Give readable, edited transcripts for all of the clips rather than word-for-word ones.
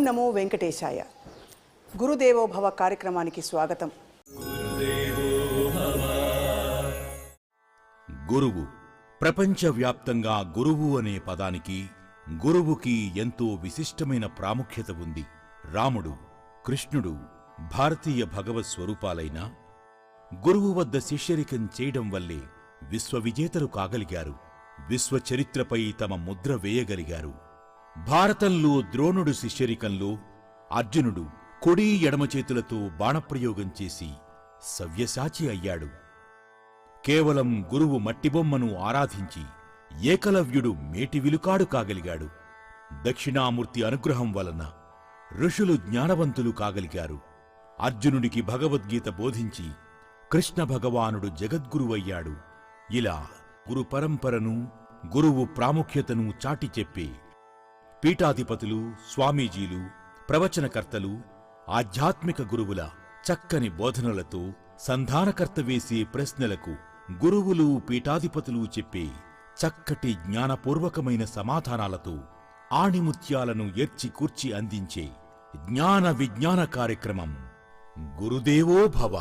నమో వెంకటేశాయ. గురుదేవో భవ కార్యక్రమానికి స్వాగతం. గురువు. ప్రపంచవ్యాప్తంగా గురువు అనే పదానికి, గురువుకి ఎంతో విశిష్టమైన ప్రాముఖ్యత ఉంది. రాముడు, కృష్ణుడు భారతీయ భగవత్ స్వరూపాలైన గురువు వద్ద శిష్యరికం చేయడం వల్లే విశ్వవిజేతలు కాగలిగారు. విశ్వచరిత్రపై తమ ముద్ర వేయగలిగారు. భారతంలో ద్రోణుడు శిష్యరికంలో అర్జునుడు కుడి ఎడమ చేతులతో బాణప్రయోగం చేసి సవ్యసాచి అయ్యాడు. కేవలం గురువు మట్టిబొమ్మను ఆరాధించి ఏకలవ్యుడు మేటివిలుకాడు కాగలిగాడు. దక్షిణామూర్తి అనుగ్రహం వలన ఋషులు జ్ఞానవంతులు కాగలిగారు. అర్జునుడికి భగవద్గీత బోధించి కృష్ణ భగవానుడు జగద్గురువయ్యాడు. ఇలా గురు పరంపరను, గురువు ప్రాముఖ్యతను చాటి చెప్పే పీఠాధిపతులు, స్వామీజీలు, ప్రవచనకర్తలు, ఆధ్యాత్మిక గురువుల చక్కని బోధనలతో సంధానకర్త వేసే ప్రశ్నలకు గురువులు, పీఠాధిపతులు చెప్పే చక్కటి జ్ఞానపూర్వకమైన సమాధానాలతో ఆణిముత్యాలను ఎర్చి కూర్చి అందించే జ్ఞాన విజ్ఞాన కార్యక్రమం గురుదేవో భవ.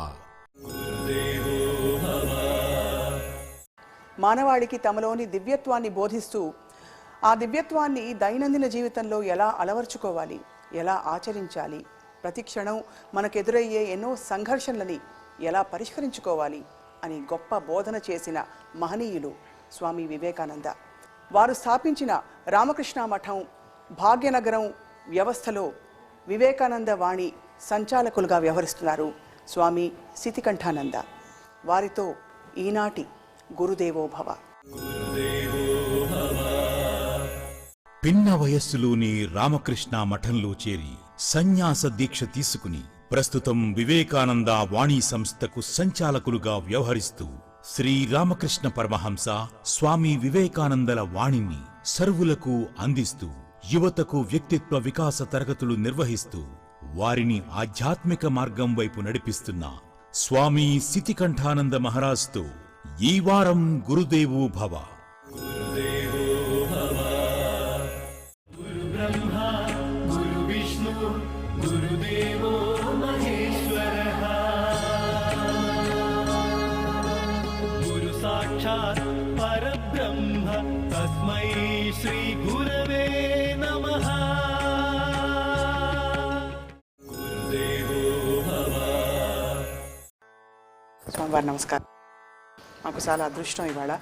మానవాళికి తమలోని దివ్యత్వాన్ని బోధిస్తూ ఆ దివ్యత్వాన్ని దైనందిన జీవితంలో ఎలా అలవర్చుకోవాలి, ఎలా ఆచరించాలి, ప్రతి క్షణం మనకెదురయ్యే ఎన్నో సంఘర్షణలని ఎలా పరిష్కరించుకోవాలి అని గొప్ప బోధన చేసిన మహనీయులు స్వామి వివేకానంద. వారు స్థాపించిన రామకృష్ణ మఠం భాగ్యనగరం వ్యవస్థలో వివేకానంద వాణి సంచాలకులుగా వ్యవహరిస్తున్నారు స్వామి సితికంఠానంద. వారితో ఈనాటి గురుదేవో భవ. పిన్న వయస్సులోనే రామకృష్ణ మఠంలో చేరి సన్యాస దీక్ష తీసుకుని ప్రస్తుతం వివేకానంద వాణి సంస్థకు సంచాలకులుగా వ్యవహరిస్తూ శ్రీరామకృష్ణ పరమహంస స్వామి వివేకానందల వాణిని సర్వులకు అందిస్తూ యువతకు వ్యక్తిత్వ వికాస తరగతులు నిర్వహిస్తూ వారిని ఆధ్యాత్మిక మార్గం వైపు నడిపిస్తున్న స్వామి సితికంఠానంద మహారాజ్తో ఈ వారం గురుదేవో భవ. పరబ్రహ్మ తస్మై శ్రీ గురవే నమః. స్వామివారి నమస్కారం. మాకు చాలా అదృష్టం ఇవాళ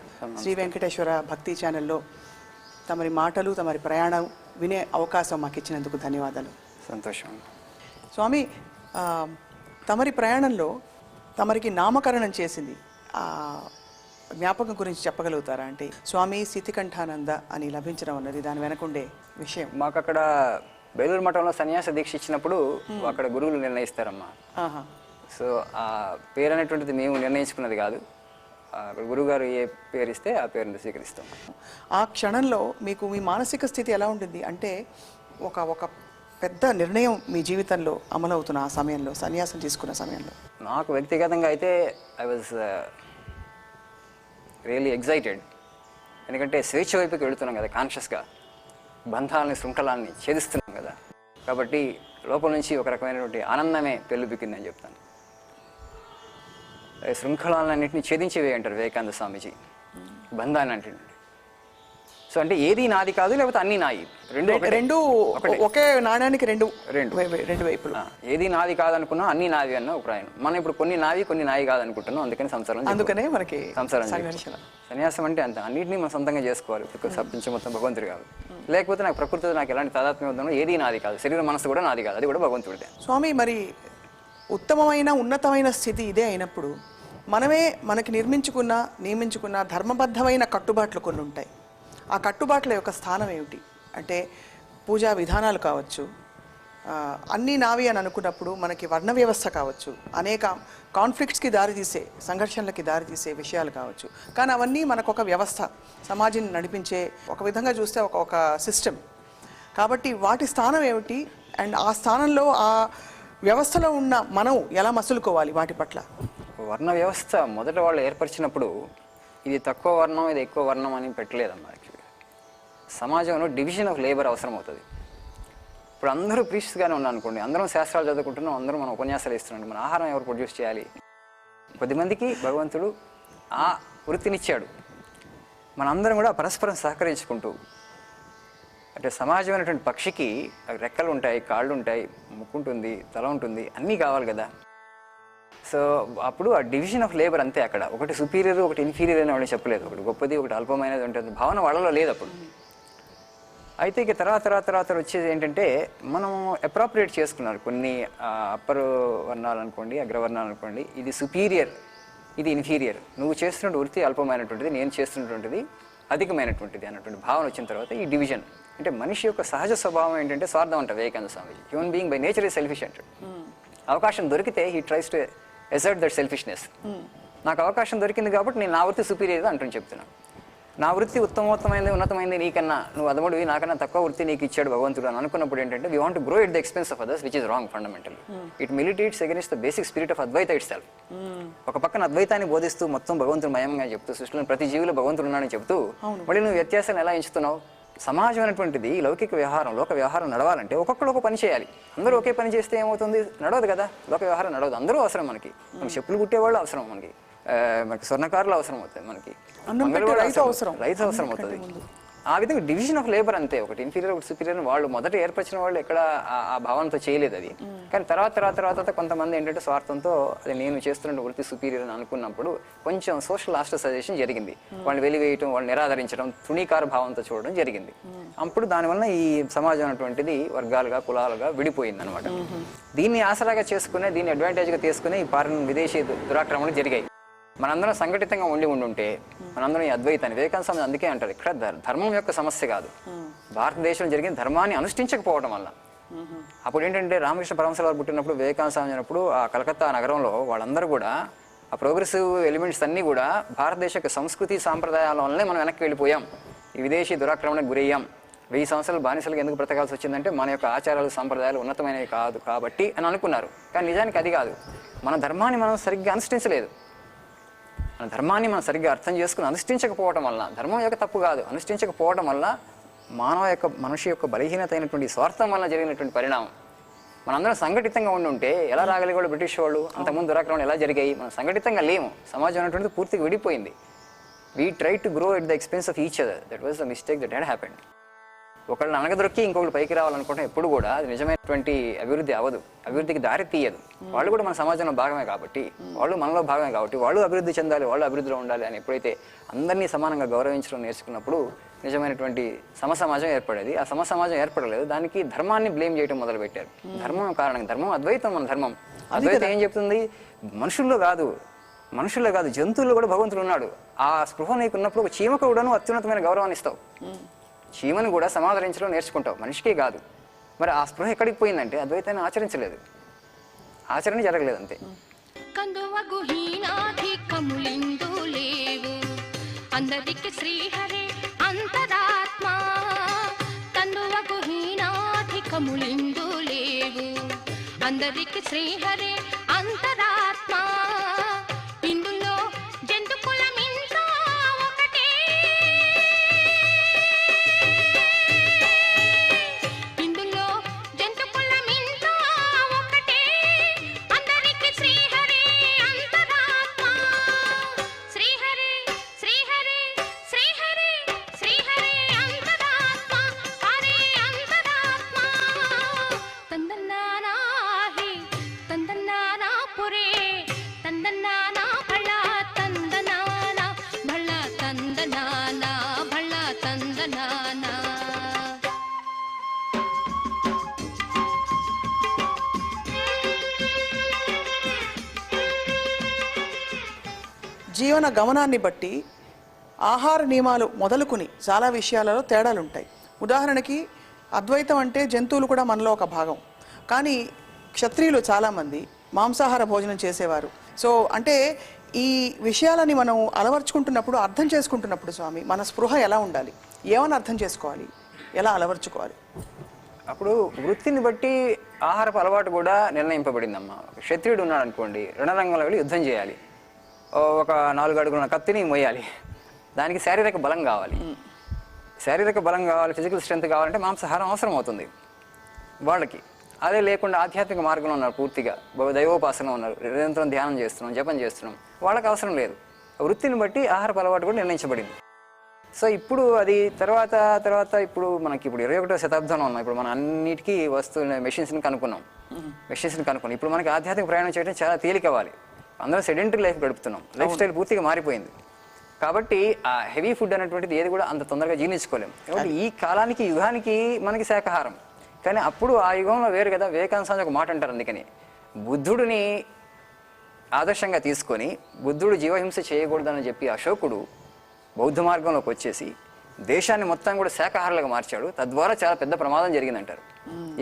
శ్రీ వెంకటేశ్వర భక్తి ఛానల్లో తమరి మాటలు, తమరి ప్రయాణం వినే అవకాశం మాకు ఇచ్చినందుకు ధన్యవాదాలు. సంతోషం. స్వామి, తమరి ప్రయాణంలో తమరికి నామకరణం చేసింది జ్ఞాపకం గురించి చెప్పగలుగుతారా? అంటే స్వామి సితికంఠానంద అని లభించడం అన్నది దాని వెనకుండే విషయం. మాకు అక్కడ బేలూరు మఠంలో సన్యాస దీక్ష ఇచ్చినప్పుడు అక్కడ గురువులు నిర్ణయిస్తారమ్మా. సో ఆ పేరు అనేటువంటిది మేము నిర్ణయించుకున్నది కాదు. అక్కడ గురువుగారు ఏ పేరు ఇస్తే ఆ పేరుని స్వీకరిస్తాం. ఆ క్షణంలో మీకు మీ మానసిక స్థితి ఎలా ఉంటుంది? అంటే ఒక పెద్ద నిర్ణయం మీ జీవితంలో అమలవుతున్న ఆ సమయంలో, సన్యాసం తీసుకున్న సమయంలో. నాకు వ్యక్తిగతంగా అయితే ఐ వాజ్ రియల్లీ ఎగ్జైటెడ్. ఎందుకంటే స్వేచ్ఛ వైపుకి వెళుతున్నాం కదా, కాన్షియస్గా బంధాలని, శృంఖలాన్ని ఛేదిస్తున్నాం కదా. కాబట్టి లోపల నుంచి ఒక రకమైనటువంటి ఆనందమే పెళ్ళుబిక్కిందని చెప్తాను. శృంఖలాలన్నింటినీ ఛేదించేవే అంటారు వివేకానంద స్వామీజీ, బంధాన్ని అంటే. సో అంటే ఏది నాది కాదు, లేకపోతే అన్నీ నాయి, రెండు ఒకే నాణ్యానికి రెండు వైపులు. ఏది నాది కాదనుకున్నా అన్నీ నావి అన్న అభిప్రాయం. మనం ఇప్పుడు కొన్ని నావి, కొన్ని నాయి కాదనుకుంటున్నాం. అందుకనే మనకి సంసారం. సన్యాసం అంటే అంత అన్నింటినీ మనం సొంతంగా చేసుకోవాలి. ప్రపంచం మొత్తం భగవంతుడు కాదు. లేకపోతే నాకు ప్రకృతితో నాకు ఎలాంటి తాదాత్మ్యం ఉందో ఏది నాది కాదు. శరీర మనసు కూడా నాది కాదు, అది కూడా భగవంతుడిదే. స్వామి, మరి ఉత్తమమైన ఉన్నతమైన స్థితి ఇదే అయినప్పుడు మనకి నియమించుకున్న ధర్మబద్ధమైన కట్టుబాట్లు కొన్ని ఉంటాయి. ఆ కట్టుబాట్ల యొక్క స్థానం ఏమిటి? అంటే పూజా విధానాలు కావచ్చు, అన్నీ నావి అని అనుకున్నప్పుడు మనకి వర్ణ వ్యవస్థ కావచ్చు, అనేక కాన్ఫ్లిక్ట్స్కి దారితీసే, సంఘర్షణలకి దారితీసే విషయాలు కావచ్చు. కానీ అవన్నీ మనకొక వ్యవస్థ, సమాజాన్ని నడిపించే, ఒక విధంగా చూస్తే ఒక సిస్టమ్. కాబట్టి వాటి స్థానం ఏమిటి? అండ్ ఆ స్థానంలో ఆ వ్యవస్థలో ఉన్న మనం ఎలా మసులుకోవాలి వాటి పట్ల? వర్ణ వ్యవస్థ మొదట వాళ్ళు ఏర్పరిచినప్పుడు ఇది తక్కువ వర్ణం, ఇది ఎక్కువ వర్ణం అని పెట్టలేదమ్మా. యాక్చువల్గా సమాజంలో డివిజన్ ఆఫ్ లేబర్ అవసరం అవుతుంది. ఇప్పుడు అందరూ ప్రీస్ట్గానే ఉన్నాం అనుకోండి, అందరం శాస్త్రాలు చదువుకుంటున్నాం, అందరం మనం ఉపన్యాసాలు ఇస్తున్నాం, మన ఆహారం ఎవరు ప్రొడ్యూస్ చేయాలి? కొద్దిమందికి భగవంతుడు ఆ వృత్తినిచ్చాడు. మనందరం కూడా పరస్పరం సహకరించుకుంటూ, అంటే సమాజమైనటువంటి పక్షికి రెక్కలు ఉంటాయి, కాళ్ళు ఉంటాయి, ముక్కు ఉంటుంది, తల ఉంటుంది, అన్నీ కావాలి కదా. సో అప్పుడు ఆ డివిజన్ ఆఫ్ లేబర్ అంతే. అక్కడ ఒకటి సుపీరియర్ ఒకటి ఇన్ఫీరియర్ అని వాళ్ళు చెప్పలేదు, ఒకటి గొప్పది ఒకటి అల్పమైనది ఉంటుంది భావన వాళ్ళలో లేదు అప్పుడు. అయితే ఇక తర్వాత వచ్చేది ఏంటంటే, మనం అప్రాప్రియేట్ చేసుకున్నారు కొన్ని అప్పర్ వర్ణాలు అనుకోండి, అగ్రవర్ణాలు అనుకోండి, ఇది సుపీరియర్, ఇది ఇన్ఫీరియర్, నువ్వు చేస్తున్న వృత్తి అల్పమైనటువంటిది, నేను చేస్తున్నటువంటిది అధికమైనటువంటిది అన్నటువంటి భావన వచ్చిన తర్వాత ఈ డివిజన్. అంటే మనిషి యొక్క సహజ స్వభావం ఏంటంటే స్వార్థం అంట Vivekananda Swamiji. Human being by nature is selfish అంటాడు. అవకాశం దొరికితే he tries to assert that selfishness. నాకు అవకాశం దొరికింది కాబట్టి నేను నా వృత్తి సుపీరియర్ అంటూ చెప్తున్నాను. నా వృత్తి ఉత్తమోత్తమైంది, ఉన్నతమైంది, నీకన్నా నువ్వు అదముడివి, నాకన్నా తక్కువ వృత్తి నీకు ఇచ్చాడు భగవంతుడు అని అనుకున్నప్పుడు ఏంటంటే, we want to grow at the expense of others, which is wrong fundamental. It militates against the basic spirit of Advaita it self. ఒక పక్కన అద్వైతాన్ని బోధిస్తూ మొత్తం భగవంతుడు మయంగా చెప్తూ, సృష్టిలో ప్రతి జీవిలో భగవంతుడు ఉన్నాడని చెప్తూ, మళ్ళీ నువ్వు వ్యత్యాసాన్ని ఎలా ఎంచుతున్నావు? సమాజం అనేటువంటిది లౌకిక వ్యవహారం, లోక వ్యవహారం నడవాలంటే ఒక్కొక్కరు ఒక పని చేయాలి. అందరూ ఒకే పని చేస్తే ఏమవుతుంది? నడవదు కదా. లోక వ్యవహారం నడవదు. అందరూ అవసరం మనకి. చెప్పులు కుట్టేవాళ్ళు అవసరం మనకి స్వర్ణకారులు అవసరం అవుతాయి, మనకి రైతు అవసరం అవుతుంది. ఆ విధంగా డివిజన్ ఆఫ్ లేబర్ అంతే. ఒకటి ఇన్ఫీరియర్ ఒకటి సుపీరియర్. వాళ్ళు మొదట ఏర్పరిచిన వాళ్ళు ఎక్కడ ఆ భావనతో చేయలేదు అది. కానీ తర్వాత కొంతమంది ఏంటంటే స్వార్థంతో అది నేను చేస్తున్న వృత్తి సుపీరియర్ అని అనుకున్నప్పుడు కొంచెం సోషల్ ఆస్ట్రసైజేషన్ జరిగింది. వాళ్ళని వెలివేయటం, వాళ్ళని నిరాదరించడం, తృణీకార భావంతో చూడడం జరిగింది. అప్పుడు దానివల్ల ఈ సమాజం అనేటువంటిది వర్గాలుగా కులాలుగా విడిపోయింది అనమాట. దీన్ని ఆసరాగా చేసుకునే, దీన్ని అడ్వాంటేజ్గా తీసుకునే ఈ విదేశీ దురాక్రమణలు జరిగాయి. మనందరం సంఘటితంగా ఉంటే మనందరం ఈ అద్వైతాన్ని, వివేకానంద స్వామి అందుకే అంటారు, ఇక్కడ ధర్మం యొక్క సమస్య కాదు, భారతదేశంలో జరిగిన ధర్మాన్ని అనుష్ఠించకపోవడం వల్ల. అప్పుడు ఏంటంటే రామకృష్ణ పరమహంస వారు పుట్టినప్పుడు, వివేకానంద స్వామి అయినప్పుడు ఆ కలకత్తా నగరంలో వాళ్ళందరూ కూడా ఆ ప్రోగ్రెసివ్ ఎలిమెంట్స్ అన్నీ కూడా భారతదేశ యొక్క సంస్కృతి సాంప్రదాయాల వల్లనే మనం వెనక్కి వెళ్ళిపోయాం, ఈ విదేశీ దురాక్రమణకు గురయ్యాం, 1000 సంవత్సరాలు బానిసలకు ఎందుకు బ్రతకాల్సి వచ్చిందంటే మన యొక్క ఆచారాలు సాంప్రదాయాలు ఉన్నతమైనవి కాదు కాబట్టి అని అనుకున్నారు. కానీ నిజానికి అది కాదు. మన ధర్మాన్ని మనం సరిగ్గా అనుష్ఠించలేదు. మన ధర్మాన్ని మనం సరిగ్గా అర్థం చేసుకుని అనుష్ఠించకపోవడం వల్ల, ధర్మం యొక్క తప్పు కాదు, అనుష్ఠించకపోవడం వల్ల మనిషి యొక్క బలహీనత అయినటువంటి స్వార్థం వల్ల జరిగినటువంటి పరిణామం. మనందరం సంఘటితంగా ఉంటే ఎలా రాగలిగాడు బ్రిటిష్ వాళ్ళు? అంతకుముందు దురాక్రమణలు ఎలా జరిగాయి? మనం సంఘటితంగా లేము. సమాజం అనేటువంటిది పూర్తిగా విడిపోయింది. We try to grow at the expense of each other. That was the mistake that had happened. ఒకళ్ళని అనగదొరికి ఇంకొకళ్ళు పైకి రావాలనుకుంటే ఎప్పుడు కూడా అది నిజమైనటువంటి అభివృద్ధి అవ్వదు, అభివృద్ధికి దారి తీయదు. వాళ్ళు కూడా మన సమాజంలో భాగమే కాబట్టి, వాళ్ళు మనలో భాగమే కాబట్టి, వాళ్ళు అభివృద్ధి చెందాలి, వాళ్ళు అభివృద్ధిలో ఉండాలి అని ఎప్పుడైతే అందరినీ సమానంగా గౌరవించడం నేర్చుకున్నప్పుడు నిజమైనటువంటి సమసమాజం ఏర్పడేది. ఆ సమసమాజం ఏర్పడలేదు. దానికి ధర్మాన్ని బ్లేమ్ చేయడం మొదలుపెట్టారు. ధర్మం కారణం, ధర్మం అద్వైతం, మన ధర్మం. అద్వైతం ఏం చెప్తుంది? మనుషుల్లో కాదు జంతువుల్లో కూడా భగవంతుడు ఉన్నాడు. ఆ స్పృహ నీకు ఉన్నప్పుడు ఒక చీమకు కూడా అత్యున్నతమైన గౌరవాన్ని ఇస్తావు. చీమను కూడా సమాదరించడం నేర్చుకుంటావు, మనిషికే కాదు. మరి ఆ స్పృహ ఎక్కడికి పోయిందంటే అద్వైతాన్ని ఆచరించలేదు, ఆచరణ జరగలేదు అంతే. అందరికి శ్రీహరే అంతరాత్మ, కందువగు హీనాధికములిందు లేవు, అందరికి శ్రీహరే అంతరాత్మ, ఇందులో జంతుకులం ఇంట్లో ఒకటే, ఇందులో జంతుకులం ఇంట్లో ఒకటే, అందరికి శ్రీహరే అంతరాత్మ, శ్రీహరే శ్రీహరే శ్రీహరే శ్రీహరే అంతరాత్మ, హరే అంతరాత్మ, తందన్నానా హే తందన్నానా పురే తందన్నానా భళ తందనానా భళ తందనానా భళ తందనానా. జీవన గమనాన్ని బట్టి ఆహార నియమాలు మొదలుకుని చాలా విషయాలలో తేడాలుంటాయి. ఉదాహరణకి అద్వైతం అంటే జంతువులు కూడా మనలో ఒక భాగం. కానీ క్షత్రియులు చాలామంది మాంసాహార భోజనం చేసేవారు. సో అంటే ఈ విషయాలని మనం అలవర్చుకుంటున్నప్పుడు, అర్థం చేసుకుంటున్నప్పుడు స్వామి మన స్పృహ ఎలా ఉండాలి, ఏమని అర్థం చేసుకోవాలి, ఎలా అలవర్చుకోవాలి? అప్పుడు వృత్తిని బట్టి ఆహారపు అలవాటు కూడా నిర్ణయింపబడిందమ్మా. క్షత్రియుడు ఉన్నాడు అనుకోండి, రణరంగంలో వెళ్ళి యుద్ధం చేయాలి, ఒక 4 అడుగుల కత్తిని మోయాలి, దానికి శారీరక బలం కావాలి. శారీరక బలం కావాలి, ఫిజికల్ స్ట్రెంత్ కావాలంటే మాంసాహారం అవసరం అవుతుంది. వాళ్ళకి. అదే లేకుండా ఆధ్యాత్మిక మార్గంలో ఉన్నారు, పూర్తిగా దైవోపాసనలో ఉన్నారు, నిరంతరం ధ్యానం చేస్తున్నాం, జపం చేస్తున్నాం, వాళ్ళకి అవసరం లేదు. వృత్తిని బట్టి ఆహారపు అలవాటు కూడా నిర్ణయించబడింది. సో ఇప్పుడు అది తర్వాత ఇప్పుడు మనకి ఇప్పుడు 21వ శతాబ్దంలో ఉన్నాం. ఇప్పుడు మనం అన్నిటికీ మెషిన్స్ని కనుక్కున్నాం. ఇప్పుడు మనకి ఆధ్యాత్మిక ప్రయాణం చేయడం చాలా తేలిక అవ్వాలి. అందరం సెడెంటరీ లైఫ్ గడుపుతున్నాం, లైఫ్ స్టైల్ పూర్తిగా మారిపోయింది. కాబట్టి ఆ హెవీ ఫుడ్ అనేటువంటిది ఏది కూడా అంత తొందరగా జీర్ణించుకోలేము. కాబట్టి ఈ కాలానికి యుగానికి మనకి శాకాహారం. కానీ అప్పుడు ఆ యుగంలో వేరు కదా. వివేకానంద స్వామి ఒక మాట అంటారు, అందుకని బుద్ధుడిని ఆదర్శంగా తీసుకొని బుద్ధుడు జీవహింస చేయకూడదని చెప్పి అశోకుడు బౌద్ధ మార్గంలోకి వచ్చేసి దేశాన్ని మొత్తం కూడా శాకాహారులుగా మార్చాడు. తద్వారా చాలా పెద్ద ప్రమాదం జరిగిందంటారు.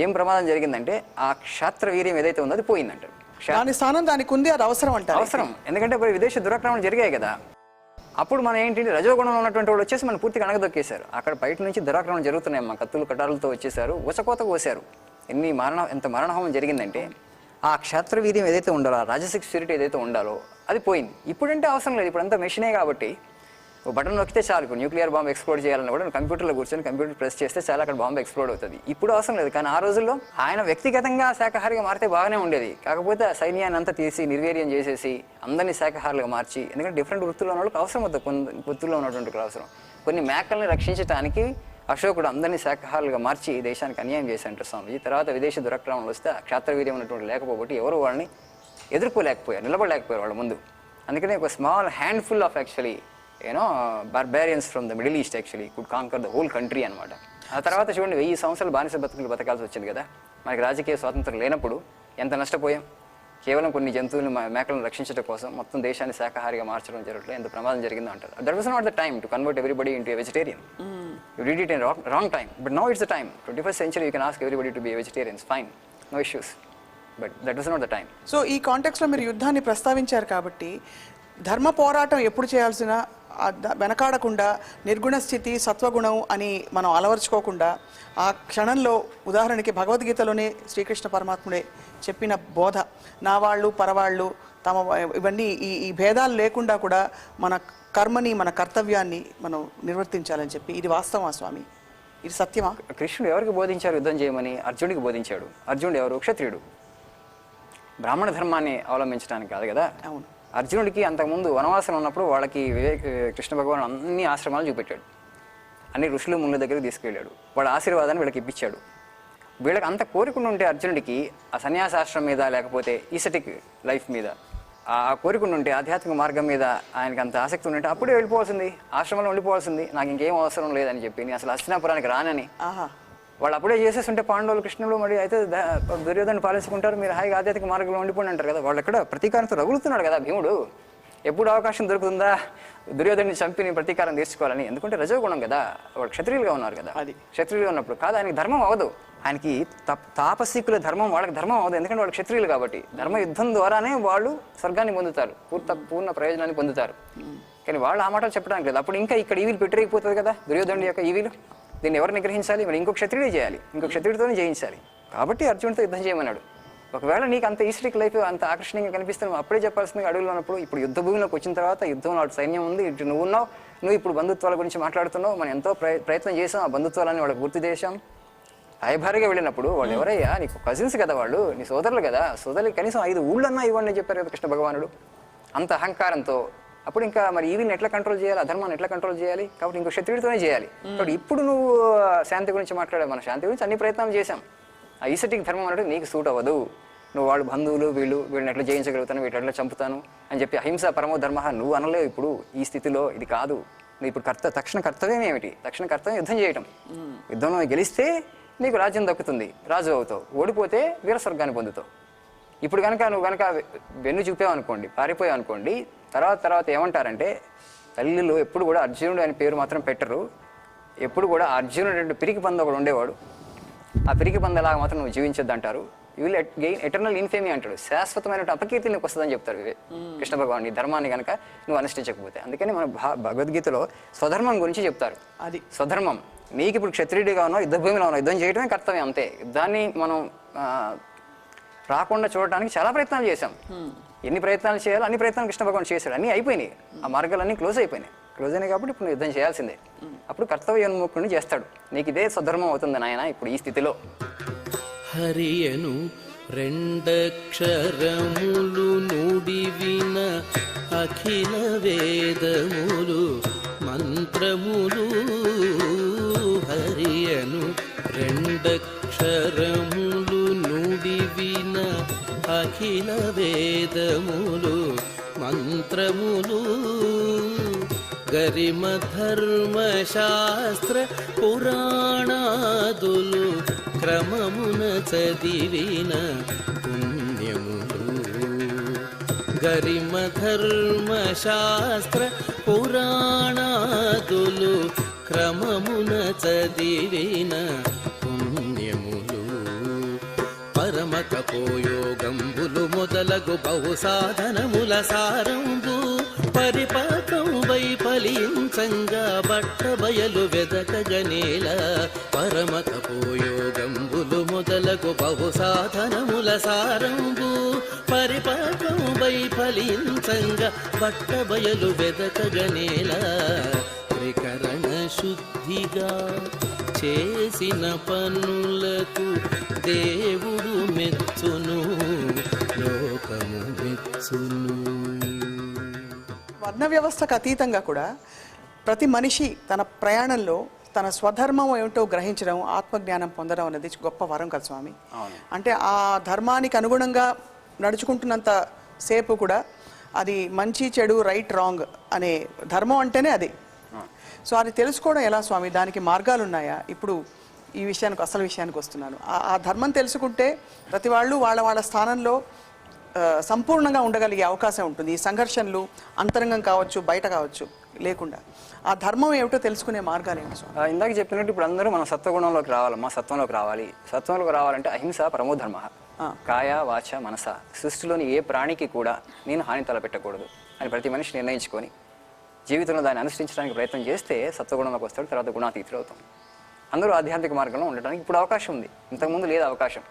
ఏం ప్రమాదం జరిగిందంటే ఆ క్షాత్ర వీర్యం ఏదైతే ఉందో అది పోయిందంటారు. దాని స్థానం దానికి ఉంది, అది అవసరం అంటారు. అవసరం, ఎందుకంటే ఇప్పుడు విదేశీ దురాక్రమణలు జరిగాయి కదా. అప్పుడు మనం ఏంటి, రజోగుణంలో ఉన్నటువంటి వాళ్ళు వచ్చేసి మనం పూర్తిగా అణగదొక్కేశారు. అక్కడ బయట నుంచి దురాక్రమణలు జరుగుతున్నాయి. మా కత్తులు కటారులతో వచ్చేసారు, ఊచకోత కోసారు. ఎంత మరణహోమం జరిగిందంటే ఆ క్షాత్ర వీర్యం ఏదైతే ఉండాలో, ఆ రాజసిక్ స్పిరిట్ ఏదైతే ఉండాలో అది పోయింది. ఇప్పుడంటే అవసరం లేదు, ఇప్పుడంతా మెషినే కాబట్టి బటన్ నొక్కితే చాలు. ఇప్పుడు న్యూక్లియర్ బాంబు ఎక్స్ప్లోడ్ చేయాలన్నా కూడా కంప్యూటర్లో కూర్చొని కంప్యూటర్ ప్రెస్ చేస్తే చాలా అక్కడ బాంబు ఎక్స్ప్లోడ్ అవుతుంది. ఇప్పుడు అవసరం లేదు. కానీ ఆ రోజుల్లో ఆయన వ్యక్తిగతంగా శాకాహారిగా మారితే బాగానే ఉండేది. కాకపోతే ఆ సైన్యాన్ని అంతా తీసి నిర్వీర్యం చేసేసి అందరినీ శాకాహారులుగా మార్చి, ఎందుకంటే డిఫరెంట్ వృత్తుల్లో ఉన్న వాళ్ళకి అవసరం అవుతుంది, కొన్ని వృత్తుల్లో ఉన్నటువంటి అవసరం. కొన్ని మేకల్ని రక్షించడానికి అశోకుడు అందరినీ శాకాహారులుగా మార్చి దేశానికి అన్యాయం చేశారంటారు స్వామిజీ. తర్వాత విదేశీ దురాక్రమణలు వస్తే క్షాత్రవీర్యం ఉన్నటువంటి లేకపోబట్టి ఎవరు వాళ్ళని ఎదుర్కోలేకపోయారు, నిలబడలేకపోయారు వాళ్ళ ముందు. అందుకనే ఒక small handful of actually barbarians from the Middle East actually could conquer the whole country అన్నమాట. ఆ తర్వాత చూడండి 1000 సంవత్సరాలు బానిస బతుకులు బతకాల్సి వచ్చింది కదా. మనకి రాజకీయ స్వాతంత్రం లేనప్పుడు ఎంత నష్టపోయాం. కేవలం కొన్ని జంతువులను మేకలను రక్షించడం కోసం మొత్తం దేశాన్ని శాకాహారిగా మార్చడం జరగట్లేదు, ఎంత ప్రమాదం జరిగిందో అంటారు. That was not the time to convert everybody into a vegetarian. You did it in wrong time, but now it's the time. 21st century you can ask everybody to be a vegetarians, fine, no issues, but that was not the time. So ఈ కాంటెక్స్లో మీరు యుద్ధాన్ని ప్రస్తావించారు కాబట్టి ధర్మ పోరాటం ఎప్పుడు చేయాల్సిన వెనకాడకుండా నిర్గుణ స్థితి సత్వగుణం అని మనం అలవర్చుకోకుండా ఆ క్షణంలో, ఉదాహరణకి భగవద్గీతలోనే శ్రీకృష్ణ పరమాత్ముడే చెప్పిన బోధ, నా వాళ్ళు పరవాళ్ళు తమ ఇవన్నీ ఈ భేదాలు లేకుండా కూడా మన కర్మని, మన కర్తవ్యాన్ని మనం నిర్వర్తించాలని చెప్పి, ఇది వాస్తవమా స్వామి? ఇది సత్యమా? కృష్ణుడు ఎవరికి బోధించారు యుద్ధం చేయమని? అర్జునుడికి బోధించాడు. అర్జునుడు ఎవరు? క్షత్రియుడు. బ్రాహ్మణ ధర్మాన్ని అవలంబించడానికి కాదు కదా. అవును. అర్జునుడికి అంతకుముందు వనవాసం ఉన్నప్పుడు వాళ్ళకి కృష్ణ భగవాన్ అన్ని ఆశ్రమాలు చూపెట్టాడు, అన్ని ఋషులు మునుల దగ్గరికి తీసుకెళ్ళాడు, వాళ్ళ ఆశీర్వాదాన్ని వీళ్ళకి ఇప్పించాడు. వీళ్ళకి అంత కోరిక ఉంటే అర్జునుడికి ఆ సన్యాసాశ్రమం మీద లేకపోతే ఈసెటిక్ లైఫ్ మీద ఆ కోరిక ఉంటే, ఆధ్యాత్మిక మార్గం మీద ఆయనకి అంత ఆసక్తి ఉంటే అప్పుడే వెళ్ళిపోవాల్సింది, ఆశ్రమంలో ఉండిపోవాల్సింది. నాకు ఇంకేం అవసరం లేదని చెప్పి, నేను అసలు హస్తినాపురానికి రానని వాళ్ళు అప్పుడే చేసేస్తుంటే పాండవులు కృష్ణుడు మరి అయితే దుర్యోధను పాలించుకుంటారు, మీరు హాయిగా ఆధ్యాత్మిక మార్గంలో ఉండిపోండి అంటారు కదా. వాళ్ళు ఎక్కడ ప్రతీకారంతో రగులుతున్నాడు కదా భీముడు. ఎప్పుడు అవకాశం దొరుకుతుందా దుర్యోధన్ని చంపి నేను ప్రతీకారం తీర్చుకోవాలని. ఎందుకంటే రజోగుణం కదా, వాళ్ళు క్షత్రియులుగా ఉన్నారు కదా. క్షత్రియులుగా ఉన్నప్పుడు కాదు, ఆయనకి ధర్మం అవ్వదు. ఆయనకి తాపసికుల ధర్మం, వాళ్ళకి ధర్మం అవ్వదు, ఎందుకంటే వాళ్ళు క్షత్రియులు కాబట్టి. ధర్మ యుద్ధం ద్వారానే వాళ్ళు స్వర్గాన్ని పొందుతారు, పూర్ణ ప్రయోజనాన్ని పొందుతారు. కానీ వాళ్ళు ఆ మాటలు చెప్పడానికి లేదు. అప్పుడు ఇంకా ఇక్కడ ఈవీలు పెట్టలేకపోతుంది కదా దుర్యోధనుడి యొక్క ఈవీలు. దీన్ని ఎవరు నిగ్రహించాలి? మరి ఇంకొక క్షత్రియుడే చేయాలి, ఇంకొక క్షత్రియుడితోనే జయించాలి. కాబట్టి అర్జునుడితో యుద్ధం చేయమన్నాడు. ఒకవేళ నీకు అంత ఈస్టిక్ లైఫ్ అంత ఆకర్షణీయంగా కనిపిస్తున్నావు, అప్పుడే చెప్పాల్సింది అడవుల్లో ఉన్నప్పుడు. ఇప్పుడు యుద్ధ భూమిలోకి వచ్చిన తర్వాత యుద్ధంలో అటు సైన్యం ఉంది, ఇటు నువ్వు ఉన్నావు, నువ్వు ఇప్పుడు బంధుత్వాల గురించి మాట్లాడుతున్నావు. మనం ఎంతో ప్రయత్నం చేసాం, ఆ బంధుత్వాలని వాళ్ళకి గుర్తు చేశాం. రాయభారిగా వెళ్ళినప్పుడు వాళ్ళు ఎవరయ్యా? నీకు కజిన్స్ కదా, వాళ్ళు నీ సోదరులు కదా. సోదరులకి కనీసం 5 ఊళ్ళన్నా ఇవ్వండి చెప్పారు కదా కృష్ణ భగవానుడు. అంత అహంకారంతో అప్పుడు ఇంకా మరి ఈవిని ఎట్లా కంట్రోల్ చేయాలి, అధర్మాన్ని ఎట్లా కంట్రోల్ చేయాలి? కాబట్టి ఇంకో క్షత్రియుడితోనే చేయాలి. కాబట్టి ఇప్పుడు నువ్వు శాంతి గురించి మాట్లాడావు. మన శాంతి గురించి అన్ని ప్రయత్నాలు చేశాం. ఆ ఈసెటిక్ ధర్మం అన్నట్టు నీకు సూట్ అవ్వదు. నువ్వు వాళ్ళు బంధువులు వీళ్ళని ఎట్లా జయించగలుగుతాను, వీటి ఎట్లా చంపుతాను అని చెప్పి అహింస పరమో ధర్మ నువ్వు అనలేవు. ఇప్పుడు ఈ స్థితిలో ఇది కాదు. నువ్వు ఇప్పుడు తక్షణ కర్తవ్యం ఏమిటి? తక్షణ కర్తవ్యం యుద్ధం చేయటం. యుద్ధంలో గెలిస్తే నీకు రాజ్యం దక్కుతుంది, రాజు అవుతావు. ఓడిపోతే వీరస్వర్గాన్ని పొందుతావు. ఇప్పుడు కనుక నువ్వు కనుక వెన్ను చూపావు అనుకోండి, పారిపోయావు అనుకోండి, తర్వాత ఏమంటారంటే తల్లిలో ఎప్పుడు కూడా అర్జునుడు అనే పేరు మాత్రం పెట్టరు. ఎప్పుడు కూడా అర్జునుడు పిరికి పంద ఒకడు ఉండేవాడు, ఆ పిరికి పందలాగా మాత్రం నువ్వు జీవించొద్దు అంటారు. యూ విల్ గెయిన్ ఎటర్నల్ ఇన్ఫేమీ అంటాడు. శాశ్వతమైన అపకీర్తి నీకు వస్తుందని చెప్తారు కృష్ణ భగవాన్, నీ ధర్మాన్ని కనుక నువ్వు అనుష్ఠించకపోతే. అందుకని మన భగవద్గీతలో స్వధర్మం గురించి చెప్తారు. అది స్వధర్మం. నీకు ఇప్పుడు క్షత్రియుడిగా ఉన్నావు, యుద్ధ భూమిలో ఉన్నావు, యుద్ధం చేయడమే కర్తవ్యం అంతే. యుద్ధాన్ని మనం రాకుండా చూడటానికి చాలా ప్రయత్నాలు చేశాం. ఎన్ని ప్రయత్నాలు చేయాలో అన్ని ప్రయత్నాలు కృష్ణ భగవాన్ చేశాడు. అన్నీ అయిపోయినాయి, ఆ మార్గాలన్నీ క్లోజ్ అయిపోయినాయి. క్లోజ్ అయినాయి కాబట్టి ఇప్పుడు యుద్ధం చేయాల్సిందే. అప్పుడు కర్తవ్యోన్ముఖుడిని చేస్తాడు. నీకు ఇదే స్వధర్మం అవుతుంది నాయన ఇప్పుడు ఈ స్థితిలో. హరియను రెండక్షరములు నుడివిన అఖిల వేదములు మంత్రములు. హరియను రెండక్షరములు నుడివిన అఖిల వేదములు మంత్రములు. గరిమ ధర్మ శాస్త్ర పురాణాదులు క్రమమున చదివిన పుణ్యములు. గరిమ ధర్మ శాస్త్ర పురాణాదులు క్రమమున చదివిన పుణ్యములు. పరమ తపోయోగంబులు మొదలగు బహు సాధనముల సారంబు పరిపాకం వై ఫలించంగా బట్ట బయలు వెదకగనేల. పరమ తపోయోగంబులు మొదలగు బహు సాధనముల సారంబు పరిపాకం వై ఫలించంగా బట్ట బయలు వెదకగనేల. త్రికరణ శుద్ధిగా చేసిన పనులకు దేవుడు మెచ్చును, లోకము మెచ్చును. వర్ణ వ్యవస్థకు అతీతంగా కూడా ప్రతి మనిషి తన ప్రయాణంలో తన స్వధర్మం ఏమిటో గ్రహించడం, ఆత్మజ్ఞానం పొందడం అనేది గొప్ప వరం కదా స్వామి. అంటే ఆ ధర్మానికి అనుగుణంగా నడుచుకుంటున్నంత సేపు కూడా అది మంచి చెడు, రైట్ రాంగ్ అనే ధర్మం అంటేనే అది. సో అది తెలుసుకోవడం ఎలా స్వామి? దానికి మార్గాలు ఉన్నాయా? ఇప్పుడు ఈ విషయానికి, అసలు విషయానికి వస్తున్నాను. ఆ ధర్మం తెలుసుకుంటే ప్రతి వాళ్ళు వాళ్ళ వాళ్ళ స్థానంలో సంపూర్ణంగా ఉండగలిగే అవకాశం ఉంటుంది. ఈ సంఘర్షణలు అంతరంగం కావచ్చు, బయట కావచ్చు లేకుండా ఆ ధర్మం ఏమిటో తెలుసుకునే మార్గాలు ఏంటి స్వామి? ఇందాక చెప్పినట్టు ఇప్పుడు అందరూ మన సత్వగుణంలోకి రావాలి, మా సత్వంలోకి రావాలి. సత్వంలోకి రావాలంటే అహింస పరమోధర్మ. కాయ వాచ మనస. సృష్టిలోని ఏ ప్రాణికి కూడా నేను హాని తలపెట్టకూడదు అని ప్రతి మనిషి నిర్ణయించుకొని జీవితంలో దాన్ని అనుసరించడానికి ప్రయత్నం చేస్తే సత్వగుణంలోకి వస్తాడు, తర్వాత గుణాతీతులు అవుతాం. అందరూ ఆధ్యాత్మిక మార్గంలో ఉండడానికి ఇప్పుడు అవకాశం ఉంది. ఇంతకుముందు లేదు అవకాశం,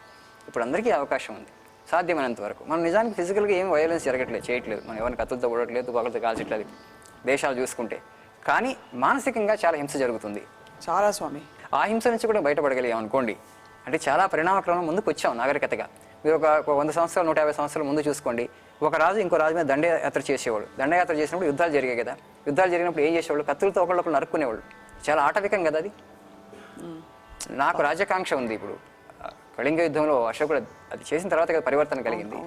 ఇప్పుడు అందరికీ అవకాశం ఉంది సాధ్యమైనంత వరకు. మనం నిజానికి ఫిజికల్గా ఏం వైలెన్స్ జరగట్లేదు, చేయట్లేదు, మనం ఎవరిని కత్తులతో కొడట్లేదు, తుపాకులతో కాల్చట్లేదు దేశాలు చూసుకుంటే. కానీ మానసికంగా చాలా హింస జరుగుతుంది. చాలా స్వామి. ఆ హింస నుంచి కూడా బయటపడగలిగాం అనుకోండి అంటే చాలా పరిణామక్రమం ముందుకు వచ్చాం నాగరికతగా. మీరు ఒక 100 సంవత్సరాలు 150 సంవత్సరాల ముందు చూసుకోండి, ఒక రాజు ఇంకో రాజు మీద దండయాత్ర చేసేవాడు. దండయాత్ర చేసినప్పుడు యుద్ధాలు జరిగాయి కదా, యుద్ధాలు జరిగినప్పుడు ఏం చేసేవాళ్ళు? కత్తులతో ఒకళ్ళొకళ్ళు నరుక్కునేవాళ్ళు. చాలా ఆటవికం కదా అది. నాకు రాజకాంక్ష ఉంది. ఇప్పుడు కళింగ యుద్ధంలో అశోకుడు అది చేసిన తర్వాత కదా పరివర్తన కలిగింది.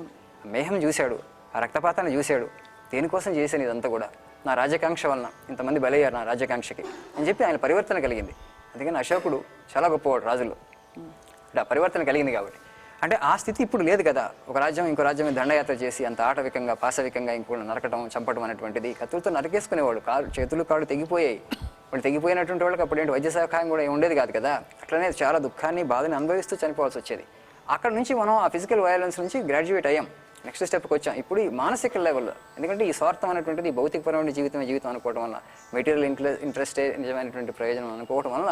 మేహం చూశాడు, ఆ రక్తపాతాన్ని చూశాడు, దేనికోసం చేశాను ఇదంతా కూడా నా రాజకాంక్ష వలన, ఇంతమంది బలయ్యారు నా రాజకాంక్షకి అని చెప్పి ఆయన పరివర్తన కలిగింది. అందుకని అశోకుడు చాలా గొప్పవాడు రాజులు. అంటే ఆ పరివర్తన కలిగింది కాబట్టి. అంటే ఆ స్థితి ఇప్పుడు లేదు కదా. ఒక రాజ్యం ఇంకో రాజ్యం మీద దండయాత్ర చేసి అంత ఆటవికంగా పాశవికంగా ఇంకో నరకటం, చంపడం అనేటువంటిది. కత్తులతో నరికేసుకునేవాడు, చేతులు కాళ్ళు తెగిపోయాయి. వాళ్ళు తెగిపోయినటువంటి వాళ్ళకి అప్పుడు ఏంటి వైద్య సహాయం కూడా ఉండేది కాదు కదా. అట్లనే చాలా దుఃఖాన్ని, బాధని అనుభవిస్తూ చనిపోవాల్సి వచ్చేది. అక్కడ నుంచి మనం ఆ ఫిజికల్ వైలెన్స్ నుంచి గ్రాడ్యుయేట్ అయ్యాం, నెక్స్ట్ స్టెప్కి వచ్చాం. ఇప్పుడు ఈ మానసిక లెవెల్లో, ఎందుకంటే ఈ స్వార్థం అనేటువంటిది భౌతికపరమైన జీవితం అనుకోవడం వల్ల, మెటీరియల్ ఇంట్రెస్టే నిజమైనటువంటి ప్రయోజనం అనుకోవడం వల్ల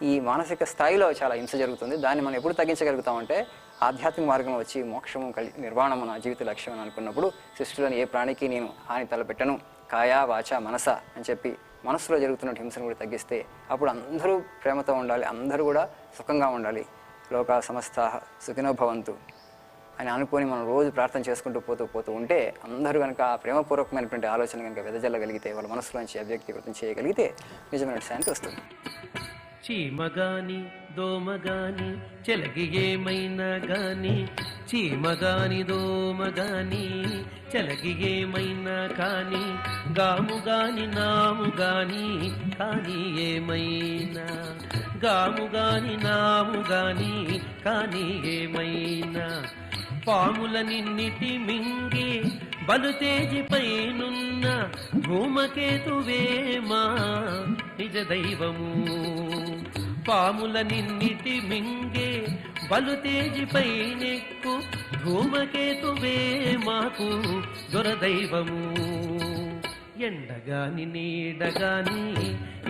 ఈ మానసిక స్థాయిలో చాలా హింస జరుగుతుంది. దాన్ని మనం ఎప్పుడు తగ్గించగలుగుతామంటే ఆధ్యాత్మిక మార్గంలో వచ్చి మోక్షము నిర్వాణము నా జీవిత లక్ష్యం అని అనుకున్నప్పుడు సృష్టిలోని ఏ ప్రాణికి నేను హాని తలపెట్టను, కాయ వాచ మనస అని చెప్పి మనసులో జరుగుతున్న హింసను కూడా తగ్గిస్తే అప్పుడు అందరూ ప్రేమతో ఉండాలి, అందరూ కూడా సుఖంగా ఉండాలి. లోకా సమస్తాః సుఖినో భవంతు అని అనుకొని మనం రోజు ప్రార్థన చేసుకుంటూ పోతూ ఉంటే అందరూ కనుక ఆ ప్రేమపూర్వకమైనటువంటి ఆలోచన కనుక వెదజల్లగలిగితే, వాళ్ళ మనసులోంచి అవ్యక్తీకృతం చేయగలిగితే నిజమైన శాంతి వస్తుంది. చీమగాని దోమగాని చెలగి ఏమైనా గాని, చీమగాని దోమగాని చెలగి ఏమైనా కాని, గాముగాని నాముగాని కాని ఏమైనా, గాముగాని నాముగాని కాని ఏమైనా, పాములనిన్నిటి మింగి బలుతేజిపైనున్న ధూమకేతువేమా నిజ దైవము, పాములనిన్నిటి మింగే బలుతేజిపైనెక్కు ధూమకేతువే మాకు దొరదైవము. ఎండగాని నీడగాని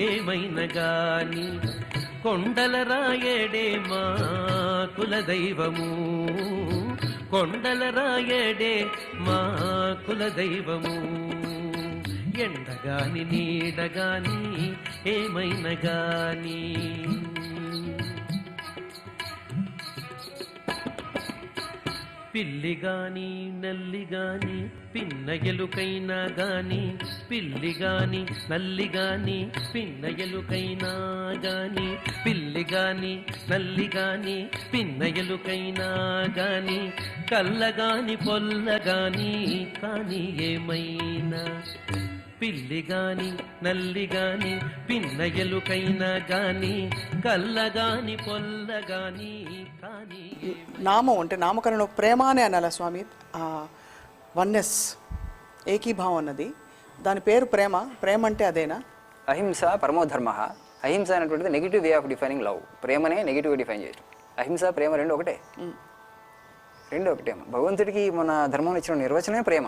ఏమైనా గాని కొండల రాయడే మా కులదైవము, కొండల రాయడే మా కులదైవము. ఎండగాని నీడగాని ఏమైనా గాని. పిల్లి గాని నల్లి గాని పిన్న ఎలుకైనా గాని పిల్లి గాని నల్లి గాని పిన్న ఎలుకైనా గాని పిల్లి గాని నల్లి గాని పిన్న ఎలుకైనా గాని కళ్ళగాని పొల్లగాని కాని ఏమైనా పిల్లి గాని నల్లి గాని పిన్న ఎలుకైనా గాని కళ్ళగాని పొల్లగాని కాని నామం అంటే నామకరణం ప్రేమ అనే అనాల స్వామి. వన్నెస్ ఏకీభావం అన్నది దాని పేరు ప్రేమ. ప్రేమ అంటే అదేనా? అహింస పరమోధర్మ. అహింస అనేటువంటిది negative way of defining love. ప్రేమనే నెగిటివ్గా డిఫైన్ చేయడం. అహింస ప్రేమ రెండు ఒకటే. భగవంతుడికి మన ధర్మంలో ఇచ్చిన నిర్వచనమే ప్రేమ.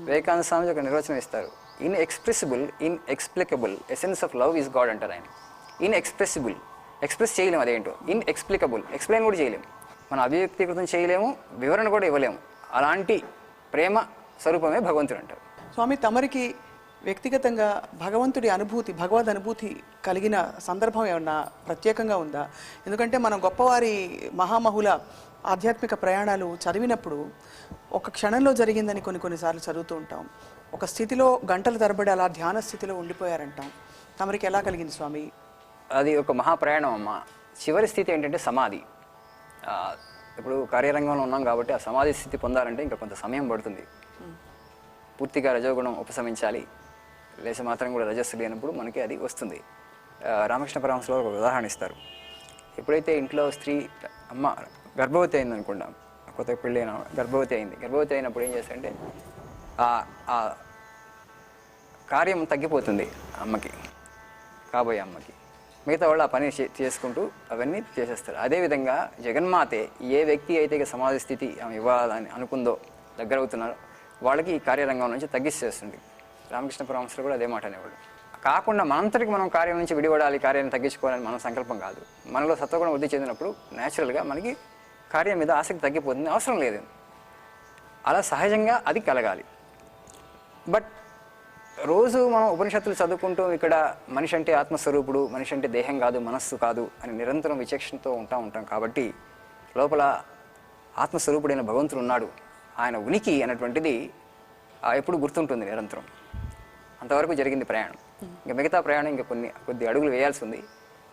వివేకానంద స్వామి ఒక నిర్వచనం ఇస్తారు. Inexpressible inexplicable essence of love is God అంటారు ఆయన. ఇన్ఎక్స్ప్రెసిబుల్ ఎక్స్ప్రెస్ చేయలేము, అదేంటో. ఇన్ఎక్స్ప్లికబుల్ ఎక్స్ప్లెయిన్ కూడా చేయలేము, మనం అభివ్యక్తీకృతం చేయలేము, వివరణ కూడా ఇవ్వలేము. అలాంటి ప్రేమ స్వరూపమే భగవంతుడు అంటారు. స్వామి, తమరికి వ్యక్తిగతంగా భగవంతుడి అనుభూతి, భగవద్ అనుభూతి కలిగిన సందర్భం ఏమన్నా ప్రత్యేకంగా ఉందా? ఎందుకంటే మనం గొప్పవారి మహామహుల ఆధ్యాత్మిక ప్రయాణాలు చదివినప్పుడు ఒక క్షణంలో జరిగిందని కొన్నిసార్లు చదువుతూ ఉంటాం. ఒక స్థితిలో గంటల తరబడి అలా ధ్యాన స్థితిలో ఉండిపోయారంటాం. తమరికి ఎలా కలిగింది స్వామి? అది ఒక మహాప్రయాణం అమ్మ. చివరి స్థితి ఏంటంటే సమాధి. ఇప్పుడు కార్యరంగంలో ఉన్నాం కాబట్టి ఆ సమాధి స్థితి పొందాలంటే ఇంకా కొంత సమయం పడుతుంది. పూర్తిగా రజోగుణం ఉపశమించాలి, లేస మాత్రం కూడా రజస్సు లేనప్పుడు మనకి అది వస్తుంది. రామకృష్ణ పరమహంసలో ఒక ఉదాహరణ ఇస్తారు. ఎప్పుడైతే ఇంట్లో స్త్రీ అమ్మ గర్భవతి అయింది అనుకుంటాం, కొత్త పెళ్ళైన గర్భవతి అయింది. గర్భవతి అయినప్పుడు ఏం చేస్తారంటే ఆ కార్యం తగ్గిపోతుంది అమ్మకి, కాబోయే అమ్మకి. మిగతా వాళ్ళు ఆ పని చేసుకుంటూ అవన్నీ చేసేస్తారు. అదేవిధంగా జగన్మాతే ఏ వ్యక్తి అయితే ఇక సమాధి స్థితి ఆమె ఇవ్వాలని అనుకుందో, దగ్గర అవుతున్నారో వాళ్ళకి ఈ కార్యరంగం నుంచి తగ్గిస్తేస్తుంది. రామకృష్ణ పరమహంసలు కూడా అదే మాట అనేవాళ్ళు. కాకుండా మనంతటికి మనం కార్యం నుంచి విడిపడాలి, కార్యాన్ని తగ్గించుకోవాలని మన సంకల్పం కాదు. మనలో సత్వగుణం వృద్ధి చెందినప్పుడు న్యాచురల్గా మనకి కార్యం మీద ఆసక్తి తగ్గిపోతుంది, అవసరం లేదు. అలా సహజంగా అది కలగాలి. బట్ రోజు మనం ఉపనిషత్తులు చదువుకుంటూ ఇక్కడ మనిషి అంటే ఆత్మస్వరూపుడు, మనిషి అంటే దేహం కాదు, మనస్సు కాదు అని నిరంతరం విచక్షణతో ఉంటాం కాబట్టి లోపల ఆత్మస్వరూపుడైన భగవంతుడు ఉన్నాడు, ఆయన ఉనికి అనేటువంటిది ఎప్పుడు గుర్తుంటుంది నిరంతరం. అంతవరకు జరిగింది ప్రయాణం. ఇంకా మిగతా ప్రయాణం ఇంకా కొద్ది అడుగులు వేయాల్సి ఉంది.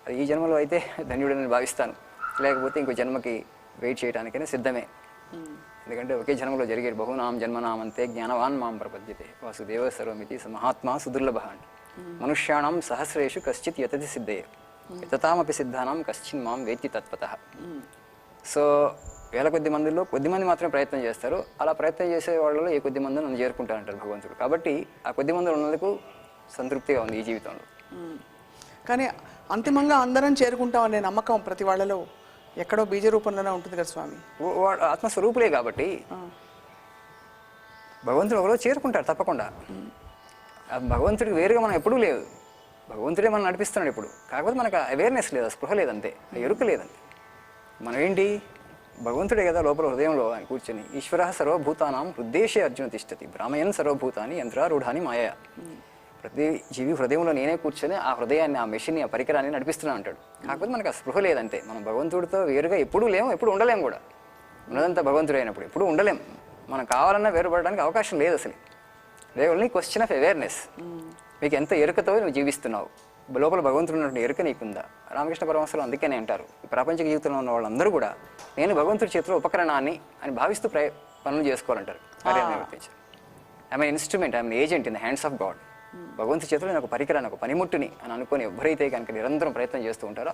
అది ఈ జన్మలో అయితే ధన్యుడని భావిస్తాను, లేకపోతే ఇంకో జన్మకి వెయిట్ చేయడానికైనా సిద్ధమే. ఎందుకంటే ఒకే జన్మలో జరిగే బహునాం జన్మనామంతే జ్ఞానవాన్ మాం ప్రపద్యతే వాసుదేవ సర్వమితి మహాత్మా సుదుర్లభ అంటే. మనుష్యాణం సహస్రేషు కశ్చిత్ యతతి సిద్ధయే యతతామపి సిద్ధానాం కశ్చిన్ మాం వేత్తి తత్వతః. సో వేల కొద్ది మందిలో కొద్దిమంది మాత్రమే ప్రయత్నం చేస్తారు. అలా ప్రయత్నం చేసే వాళ్ళలో ఏ కొద్ది మంది నన్ను చేరుకుంటారంటారు భగవంతుడు. కాబట్టి ఆ కొద్ది మంది ఉన్నందుకు సంతృప్తిగా ఉంది ఈ జీవితంలో. కానీ అంతిమంగా అందరం చేరుకుంటాం అనే నమ్మకం ప్రతి వాళ్ళలో ఎక్కడో బీజ రూపంలోనే ఉంటుంది కదా స్వామి. ఆత్మస్వరూపులే కాబట్టి భగవంతుడు ఒకరోజు చేరుకుంటారు తప్పకుండా. భగవంతుడికి వేరుగా మనం ఎప్పుడూ లేదు, భగవంతుడే మనం నడిపిస్తున్నాడు ఎప్పుడు. కాకపోతే మనకు అవేర్నెస్ లేదు, స్పృహ లేదంతే, ఎరుక లేదంతే. మనం ఏంటి, భగవంతుడే కదా లోపల హృదయంలో ఆయన కూర్చొని. ఈశ్వర సర్వభూతానాం హృద్దేశే అర్జున తిష్టతి భ్రామయన్ సర్వభూతాన్ని యంత్రారూఢాన్ని మాయా. ప్రతి జీవి హృదయంలో నేనే కూర్చొని ఆ హృదయాన్ని, ఆ మెషిన్ని, ఆ పరికరాన్ని నడిపిస్తున్నాను అంటాడు. కాకపోతే మనకు ఆ స్పృహ లేదంతే. మనం భగవంతుడితో వేరుగా ఎప్పుడూ లేము, ఎప్పుడు ఉండలేము కూడా. ఉన్నదంతా భగవంతుడు అయినప్పుడు ఎప్పుడు ఉండలేం. మనం కావాలన్నా వేరుపడడానికి అవకాశం లేదు అసలు. Only question of awareness. మీకు ఎంత ఎరుకతో నువ్వు జీవిస్తున్నావు, లోపల భగవంతుడు ఉన్నటువంటి ఎరుక నీకుందా? రామకృష్ణ పరమహంసలు అందుకనే అంటారు, ఈ ప్రాపంచిక జీవితంలో ఉన్న వాళ్ళందరూ కూడా నేను భగవంతుడి చేతిలో ఉపకరణాన్ని అని భావిస్తూ పనులు చేసుకోవాలంటారు. కార్యాన్ని నిర్వర్తించారు. I'm instrument, I'm agent in the hands of God. భగవంతుడి చేతిలో నేను ఒక పరికరాన్ని, ఒక పనిముట్టుని అని అనుకుని ఎవరైతే కనుక నిరంతరం ప్రయత్నం చేస్తూ ఉంటారో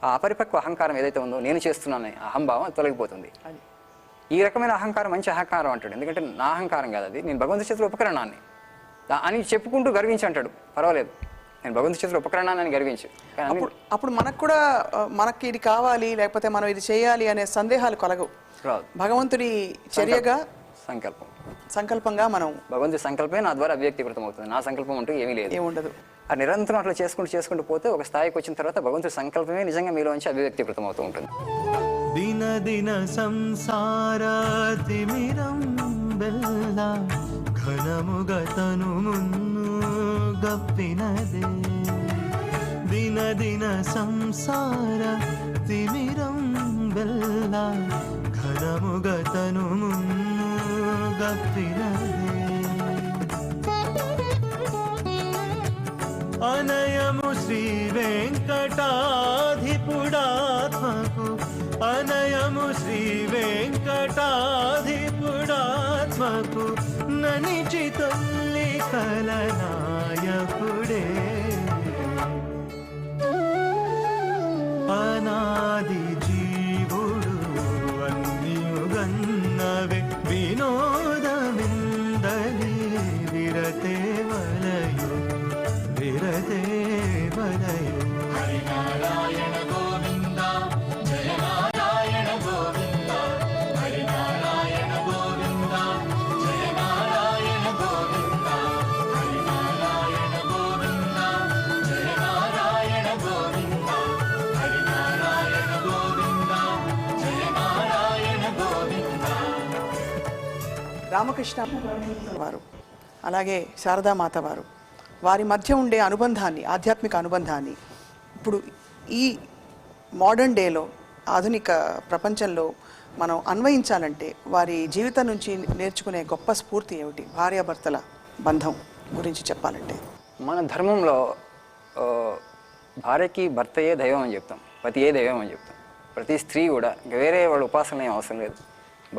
ఆ అపరిపక్వ అహంకారం ఏదైతే ఉందో, నేను చేస్తున్నాను అహంభావం తొలగిపోతుంది. ఈ రకమైన అహంకారం మంచి అహంకారం అంటాడు. ఎందుకంటే నా అహంకారం కాదు అది, నేను భగవంతుడి చేతిలో ఉపకరణాన్ని అని చెప్పుకుంటూ గర్వించి అంటాడు. పర్వాలేదు, నేను భగవంతుడి చేతిలో ఉపకరణాన్ని అని గర్వించు. అప్పుడు మనకు కూడా మనకి ఇది కావాలి, లేకపోతే మనం ఇది చేయాలి అనే సందేహాలు కలగవు. భగవంతుడి చర్యగా సంకల్పంగా మనం భగవంతుడి సంకల్పమే నా ద్వారా అవ్యక్తీకృతం అవుతుంది. నా సంకల్పం అంటూ ఏమీ లేదు, ఏముండదు. ఆ నిరంతరం అట్లా చేసుకుంటూ పోతే ఒక స్థాయికి వచ్చిన తర్వాత భగవంతుడి సంకల్పమే నిజంగా మీలోంచి అభివ్యక్తీకృతం అవుతూ ఉంటుంది. దిన దిన సంసార తిమిరం బెల్ల ఘనముగతను మున్ను గప్పినదే. దిన దిన సంసార తిమిరం ಬೆಲ್ಲ ಘನಮುಗತನು ಮುನ್ನೂಗಪ್ಪಿನದೆ అనయము శ్రీ వెంకటాధిపుడాత్మకు అనయము శ్రీ వెంకటాధిపుడాత్మకు ననిచి తొల్లి కలనాయకుడే అనాది జీవుడు అన్నియుగన్నవే వినోదమిందలి విరతే వలయు విరతే వలయు హరినారాయణ గోవింద జయ నారాయణ గోవింద హరినారాయణ గోవింద జయ నారాయణ గోవింద హరినారాయణ గోవింద జయ నారాయణ గోవింద హరినారాయణ గోవింద జయ నారాయణ గోవింద. రామకృష్ణ వారు అలాగే శారదామాత వారు వారి మధ్య ఉండే అనుబంధాన్ని, ఆధ్యాత్మిక అనుబంధాన్ని ఇప్పుడు ఈ మోడర్న్ డేలో, ఆధునిక ప్రపంచంలో మనం అన్వయించాలంటే వారి జీవితం నుంచి నేర్చుకునే గొప్ప స్ఫూర్తి ఏమిటి? భార్యాభర్తల బంధం గురించి చెప్పాలంటే మన ధర్మంలో భార్యకి భర్తయే దైవం అని చెప్తాం, పతియే దైవం అని చెప్తాం. ప్రతి స్త్రీ కూడా వేరే వాళ్ళ ఉపాసన ఏం అవసరం లేదు,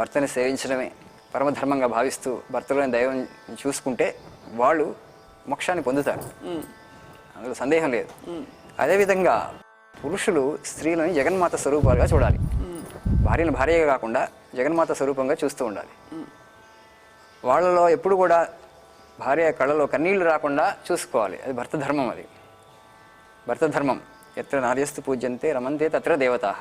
భర్తని సేవించడమే పరమధర్మంగా భావిస్తూ భర్తలోని దైవం చూసుకుంటే వాళ్ళు మోక్షాన్ని పొందుతారు, అందులో సందేహం లేదు. అదేవిధంగా పురుషులు స్త్రీలని జగన్మాత స్వరూపాలుగా చూడాలి, భార్యను భార్యగా కాకుండా జగన్మాత స్వరూపంగా చూస్తూ ఉండాలి. వాళ్ళలో ఎప్పుడు కూడా భార్య కళ్ళలో కన్నీళ్లు రాకుండా చూసుకోవాలి, అది భర్త ధర్మం. అది భర్త ధర్మం. ఎత్ర నార్యస్తు పూజ్యంతే రమంతే తత్ర దేవతా.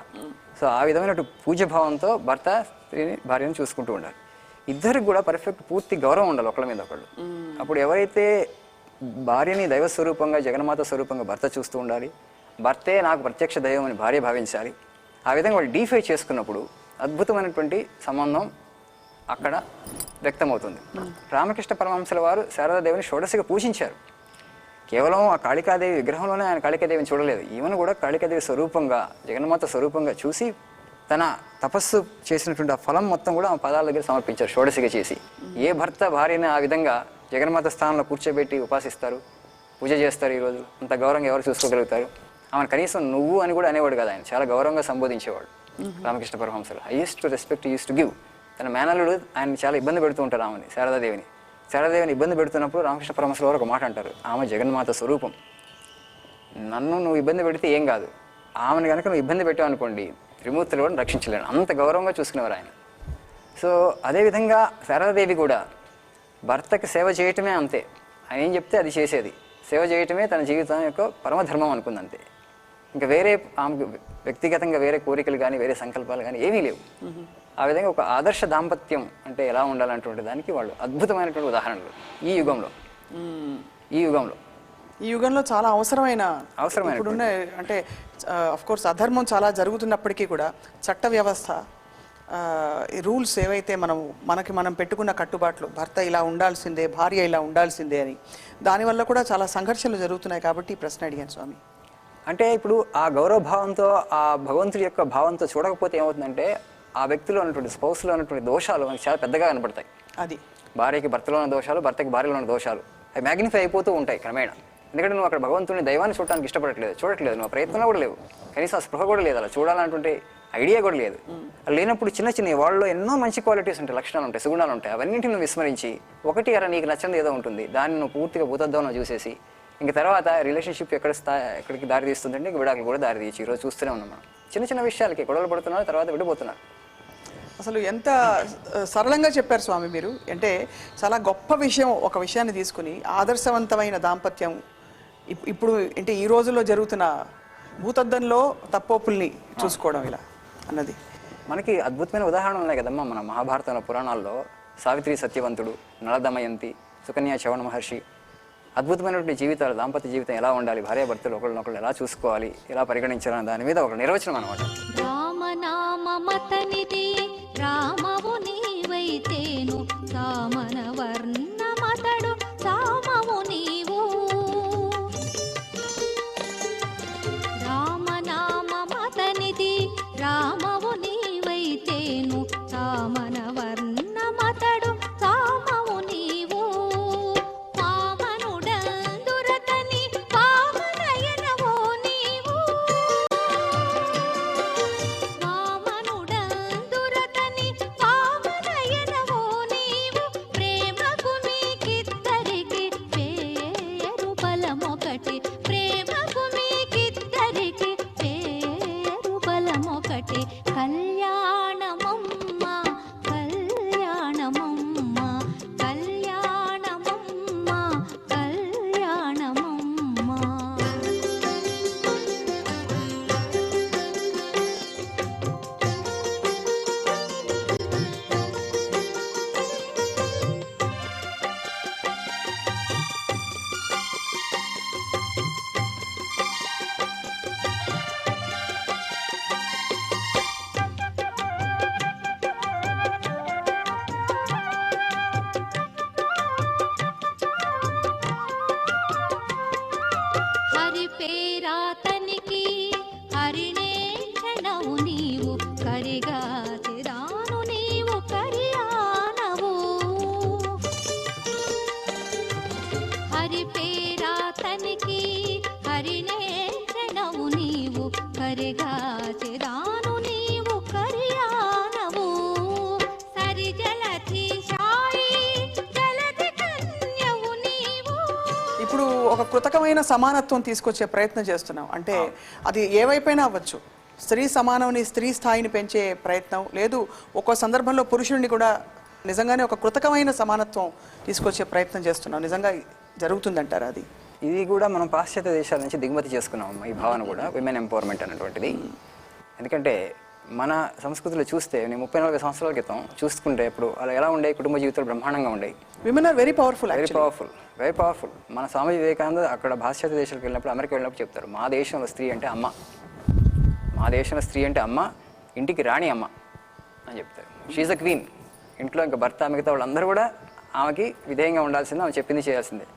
సో ఆ విధమైన పూజ్యభావంతో భర్త స్త్రీని భార్యను చూసుకుంటూ ఉండాలి. ఇద్దరికి కూడా పర్ఫెక్ట్ పూర్తి గౌరవం ఉండాలి ఒకళ్ళ మీద ఒకళ్ళు. అప్పుడు ఎవరైతే భార్యని దైవ స్వరూపంగా జగన్మాత స్వరూపంగా భర్త చూస్తూ ఉండాలి, భర్తే నాకు ప్రత్యక్ష దైవం అని భార్య భావించాలి. ఆ విధంగా వాళ్ళు డీఫై చేసుకున్నప్పుడు అద్భుతమైనటువంటి సంబంధం అక్కడ వ్యక్తమవుతుంది. రామకృష్ణ పరమహంసల వారు శారదాదేవిని షోడశిగా పూజించారు. కేవలం ఆ కాళికాదేవి విగ్రహంలోనే ఆయన కాళికాదేవిని చూడలేదు, ఈమెను కూడా కాళికాదేవి స్వరూపంగా జగన్మాత స్వరూపంగా చూసి తన తపస్సు చేసినటువంటి ఆ ఫలం మొత్తం కూడా ఆ పదాల దగ్గర సమర్పించారు షోడశిగా చేసి. ఏ భర్త భార్యని ఆ విధంగా జగన్మాత స్థానంలో కూర్చోబెట్టి ఉపాసిస్తారు, పూజ చేస్తారు, ఈరోజు అంత గౌరవంగా ఎవరు చూసుకోగలుగుతారు? ఆమెను కనీసం నువ్వు అని కూడా అనేవాడు కదా, ఆయన చాలా గౌరవంగా సంబోధించేవాడు రామకృష్ణ పరమహంసలు. Highest respect use to give. తన మేనల్లుడు ఆయన చాలా ఇబ్బంది పెడుతూ ఉంటారు ఆమెని, శారదాదేవిని. శారదాదేవిని ఇబ్బంది పెడుతున్నప్పుడు రామకృష్ణ పరమహంసల వారు ఒక మాట అంటారు, ఆమె జగన్మాత స్వరూపం, నన్ను నువ్వు ఇబ్బంది పెడితే ఏం కాదు, ఆమెను కనుక నువ్వు ఇబ్బంది పెట్టావు అనుకోండి త్రిమూర్తులు కూడా రక్షించలేను, అంత గౌరవంగా చూసుకునేవారు ఆయన. సో అదేవిధంగా శారదాదేవి కూడా భర్తకి సేవ చేయటమే అంతే, ఆయన ఏం చెప్తే అది చేసేది, సేవ చేయటమే తన జీవితం యొక్క పరమధర్మం అనుకుంది అంతే. ఇంకా వేరే ఆమెకు వ్యక్తిగతంగా వేరే కోరికలు కానీ వేరే సంకల్పాలు కానీ ఏమీ లేవు. ఆ విధంగా ఒక ఆదర్శ దాంపత్యం అంటే ఎలా ఉండాలన్నటువంటి దానికి వాళ్ళు అద్భుతమైనటువంటి ఉదాహరణలు ఈ యుగంలో. ఈ యుగంలో చాలా అవసరమైన ఇప్పుడున్న అంటే అఫ్ కోర్స్ అధర్మం చాలా జరుగుతున్నప్పటికీ కూడా చట్ట వ్యవస్థ, ఈ రూల్స్ ఏవైతే మనం పెట్టుకున్న కట్టుబాట్లు, భర్త ఇలా ఉండాల్సిందే, భార్య ఇలా ఉండాల్సిందే అని, దానివల్ల కూడా చాలా సంఘర్షణలు జరుగుతున్నాయి. కాబట్టి ఈ ప్రశ్న అడిగాను స్వామి. అంటే ఇప్పుడు ఆ గౌరవ భావంతో, ఆ భగవంతుడి యొక్క భావంతో చూడకపోతే ఏమవుతుందంటే ఆ వ్యక్తిలో ఉన్నటువంటి స్పౌస్లో ఉన్నటువంటి దోషాలు మనకి చాలా పెద్దగా కనపడతాయి. అది భార్యకి భర్తలో ఉన్న దోషాలు, భర్తకి భార్యలో ఉన్న దోషాలు అవి మ్యాగ్నిఫై అయిపోతూ ఉంటాయి క్రమేణా. ఎందుకంటే నువ్వు అక్కడ భగవంతుని దైవాన్ని చూడటానికి చూడట్లేదు, నువ్వు ప్రయత్నంలో కూడా లేవు, కనీసం స్పృహ కూడా లేదు, అలా చూడాలన్నటువంటి ఐడియా కూడా లేదు. అలా లేనప్పుడు చిన్న వాళ్ళలో ఎన్నో మంచి క్వాలిటీస్ ఉంటాయి, లక్షణాలు ఉంటాయి, సుగుణాలు ఉంటాయి, అవన్నింటిని నువ్వు విస్మరించి ఒకటి అలా నీకు నచ్చంది ఏదో ఉంటుంది, దాన్ని నువ్వు పూర్తిగా భూతద్దాం చూసేసి ఇంకా తర్వాత రిలేషన్షిప్ ఎక్కడికి దారి తీస్తుందంటే ఇంక విడాకులు కూడా దారి తీయచ్చు. ఈరోజు చూస్తూనే ఉన్నాం మనం, చిన్న విషయాలకి గొడవలు పడుతున్నారు, తర్వాత విడిపోతున్నారు. అసలు ఎంత సరళంగా చెప్పారు స్వామి మీరు. అంటే చాలా గొప్ప విషయం, ఒక విషయాన్ని తీసుకుని ఆదర్శవంతమైన దాంపత్యం ఇప్పుడు అంటే ఈ రోజుల్లో జరుగుతున్న భూతద్దంలో తప్పొప్పుల్ని చూసుకోవడం ఇలా అన్నది మనకి అద్భుతమైన ఉదాహరణలు ఉన్నాయి కదమ్మా మన మహాభారతంలో, పురాణాల్లో. సావిత్రి సత్యవంతుడు, నల దమయంతి, సుకన్య చవణ మహర్షి, అద్భుతమైనటువంటి జీవితాలు, దాంపత్య జీవితం ఎలా ఉండాలి, భార్యాభర్తలు ఒకళ్ళనొకళ్ళు ఎలా చూసుకోవాలి, ఎలా పరిగణించాలని దాని మీద ఒక నిర్వచనం అనమాట. రామనామమతనిది రామవు నీవైతేను సామన వర్ణమతడు సామవు నీవు. రామనామమతనిది రామవు ఒక కృతకమైన సమానత్వం తీసుకొచ్చే ప్రయత్నం చేస్తున్నాం. అంటే అది ఏ వైపైనా అవ్వచ్చు. స్త్రీ సమానంని, స్త్రీ స్థాయిని పెంచే ప్రయత్నం లేదు. ఒక్కో సందర్భంలో పురుషుడిని కూడా నిజంగానే ఒక కృతకమైన సమానత్వం తీసుకొచ్చే ప్రయత్నం చేస్తున్నాం. నిజంగా జరుగుతుందంటారా అది? ఇది కూడా మనం పాశ్చాత్య దేశాల నుంచి దిగుమతి చేసుకున్నాం ఈ భావన కూడా, విమెన్ ఎంపవర్మెంట్ అనేటువంటిది. ఎందుకంటే మన సంస్కృతిలో చూస్తే నేను 30-40 సంవత్సరాల క్రితం చూసుకుంటే ఇప్పుడు అలా ఎలా ఉండే కుటుంబ జీవితాలు బ్రహ్మాండంగా ఉండేవి. Women are very powerful, very powerful. మన స్వామి వివేకానంద అక్కడ పాశ్చాత్య దేశాలకు వెళ్ళినప్పుడు, అమెరికా వెళ్ళినప్పుడు చెప్తారు, మా దేశంలో స్త్రీ అంటే అమ్మ, మా దేశంలో స్త్రీ అంటే అమ్మ, ఇంటికి రాణి అమ్మ అని చెప్తారు. She's a queen. ఇంట్లో ఇంకా భర్త మిగతా వాళ్ళందరూ కూడా ఆమెకి విధేయంగా ఉండాల్సిందే, ఆమె చెప్పింది చేయాల్సిందే.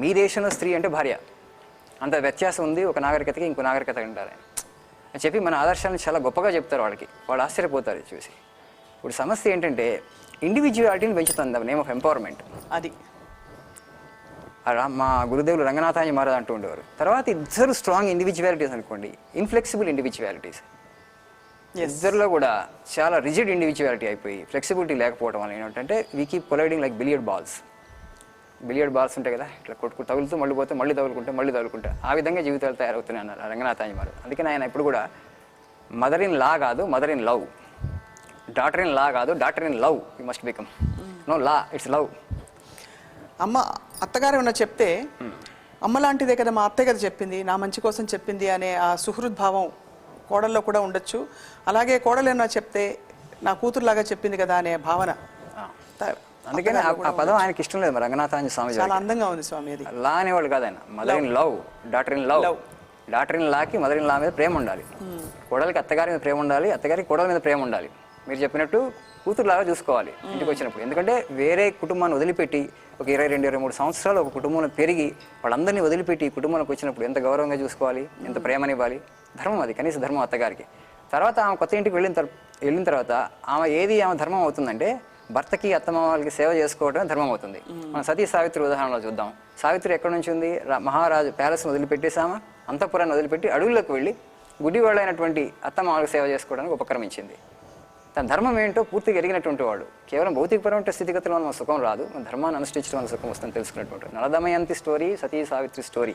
మీ దేశంలో స్త్రీ అంటే భార్య. అంత వ్యత్యాసం ఉంది ఒక నాగరికతకి ఇంకో నాగరికత అంటారు అని చెప్పి మన ఆదర్శాలను చాలా గొప్పగా చెప్తారు వాళ్ళకి. వాళ్ళు ఆశ్చర్యపోతారు చూసి. ఇప్పుడు సమస్య ఏంటంటే ఇండివిజువాలిటీని పెంచుతుంది నేమ్ ఆఫ్ ఎంపవర్మెంట్. అది మా గురుదేవులు రంగనాథాంజ మహారాజ్ అంటూ ఉండేవారు. తర్వాత ఇద్దరు స్ట్రాంగ్ ఇండివిజువాలిటీస్ అనుకోండి, ఇన్ఫ్లెక్సిబుల్ ఇండివిజువాలిటీస్. ఇద్దరిలో కూడా చాలా రిజిడ్ ఇండివిజువాలిటీ అయిపోయి ఫ్లెక్సిబిలిటీ లేకపోవడం వల్ల ఏంటంటే we keep colliding like billiard balls ఉంటాయి కదా, ఇట్లా కొట్టుకు తగులుతూ మళ్ళీ పోతే మళ్ళీ తగులుకుంటే ఆ విధంగా జీవితాలు తయారవుతున్నాయి అన్నారు రంగనాథాంజ మహారాజ్. అందుకని ఆయన ఇప్పుడు కూడా మదర్ ఇన్ లా కాదు, mother in love, daughter in law కాదు, daughter in love you must become. No law, it's love. అమ్మ అత్తగారు ఏమన్నా చెప్తే అమ్మ లాంటిదే కదా, మా అత్తయ్య కదా చెప్పింది, నా మంచి కోసం చెప్పింది అనే ఆ సుహృద్భావం కోడల్లో కూడా ఉండొచ్చు. అలాగే కోడలు ఏమన్నా చెప్తే నా కూతురులాగా చెప్పింది కదా అనే భావన. అందుకని ఆ పదం ఆయనకి ఇష్టం లేదు మరి రంగనాథాంజ స్వామి. చాలా అందంగా ఉంది స్వామి అది. లా అనేవాళ్ళు కాదు ఆయన, mother in love, daughter in love. Daughter in లాకి మదర్ ఇన్ లా మీద ప్రేమ ఉండాలి, కోడలికి అత్తగారి మీద ప్రేమ ఉండాలి, అత్తగారికి కోడల మీద ప్రేమ ఉండాలి. మీరు చెప్పినట్టు కూతురులాగా చూసుకోవాలి ఇంటికి వచ్చినప్పుడు. ఎందుకంటే వేరే కుటుంబాన్ని వదిలిపెట్టి ఒక 22-23 సంవత్సరాలు ఒక కుటుంబంలో పెరిగి వాళ్ళందరినీ వదిలిపెట్టి కుటుంబంలోకి వచ్చినప్పుడు ఎంత గౌరవంగా చూసుకోవాలి, ఎంత ప్రేమనివ్వాలి. ధర్మం అది, కనీస ధర్మం అత్తగారికి. తర్వాత ఆమె కొత్త ఇంటికి వెళ్ళిన తర్వాత ఆమె ధర్మం అవుతుందంటే భర్తకి అత్తమామలకి సేవ చేసుకోవడమే ధర్మం అవుతుంది. మనం సతీ సావిత్రి ఉదాహరణలో చూద్దాం. సావిత్రి ఎక్కడి నుంచి ఉంది? మహారాజు ప్యాలెస్ని వదిలిపెట్టేసామా, అంతఃపురాన్ని వదిలిపెట్టి అడవుల్లోకి వెళ్ళి గుడ్డివాళ్ళైనటువంటి అత్తమామలకు సేవ చేసుకోవడానికి ఉపక్రమించింది. తన ధర్మం ఏంటో పూర్తిగా ఎరిగినటువంటి వాడు. కేవలం భౌతికపరమైన స్థితిగతుల్లో మన సుఖం రాదు, మన ధర్మాన్ని అనుష్ఠించడం వల్ల సుఖం వస్తుందని తెలుసుకున్నటువంటి నలదమయంతి స్టోరీ, సతీ సావిత్రి స్టోరీ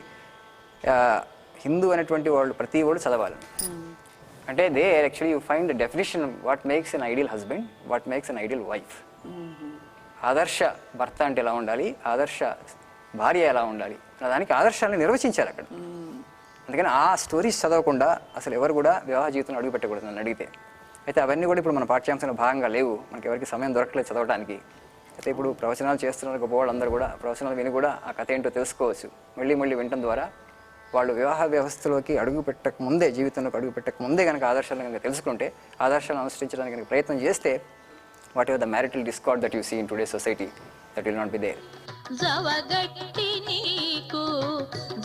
హిందూ అనేటువంటి వాళ్ళు ప్రతి వాళ్ళు చదవాలి. అంటే they actually you find the definition what makes an ideal husband, what makes an ideal wife. ఆదర్శ భర్త అంటే ఎలా ఉండాలి, ఆదర్శ భార్య ఎలా ఉండాలి, దానికి ఆదర్శాలను నిర్వచించారు అక్కడ. అందుకని ఆ స్టోరీస్ చదవకుండా అసలు ఎవరు కూడా వివాహ జీవితంలో అడుగు పెట్టకూడదు నన్ను అడిగితే. అయితే అవన్నీ కూడా ఇప్పుడు మన పాఠ్యాంశంలో భాగంగా లేవు, మనకి ఎవరికి సమయం దొరకలేదు చదవడానికి. అయితే ఇప్పుడు ప్రవచనాలు చేస్తున్నారు గొప్ప వాళ్ళందరూ కూడా ప్రవచనాలు విని కూడా ఆ కథ ఏంటో తెలుసుకోవచ్చు. మళ్ళీ వినటం ద్వారా వాళ్ళు వివాహ వ్యవస్థలోకి జీవితంలోకి అడుగు పెట్టక ముందే కనుక ఆదర్శాలను కనుక తెలుసుకుంటే, ఆదర్శాలను అనుసరించడానికి కనుక ప్రయత్నం చేస్తే, whatever the marital discord that you see in today society, that will not be there. జవగట్టి నీకు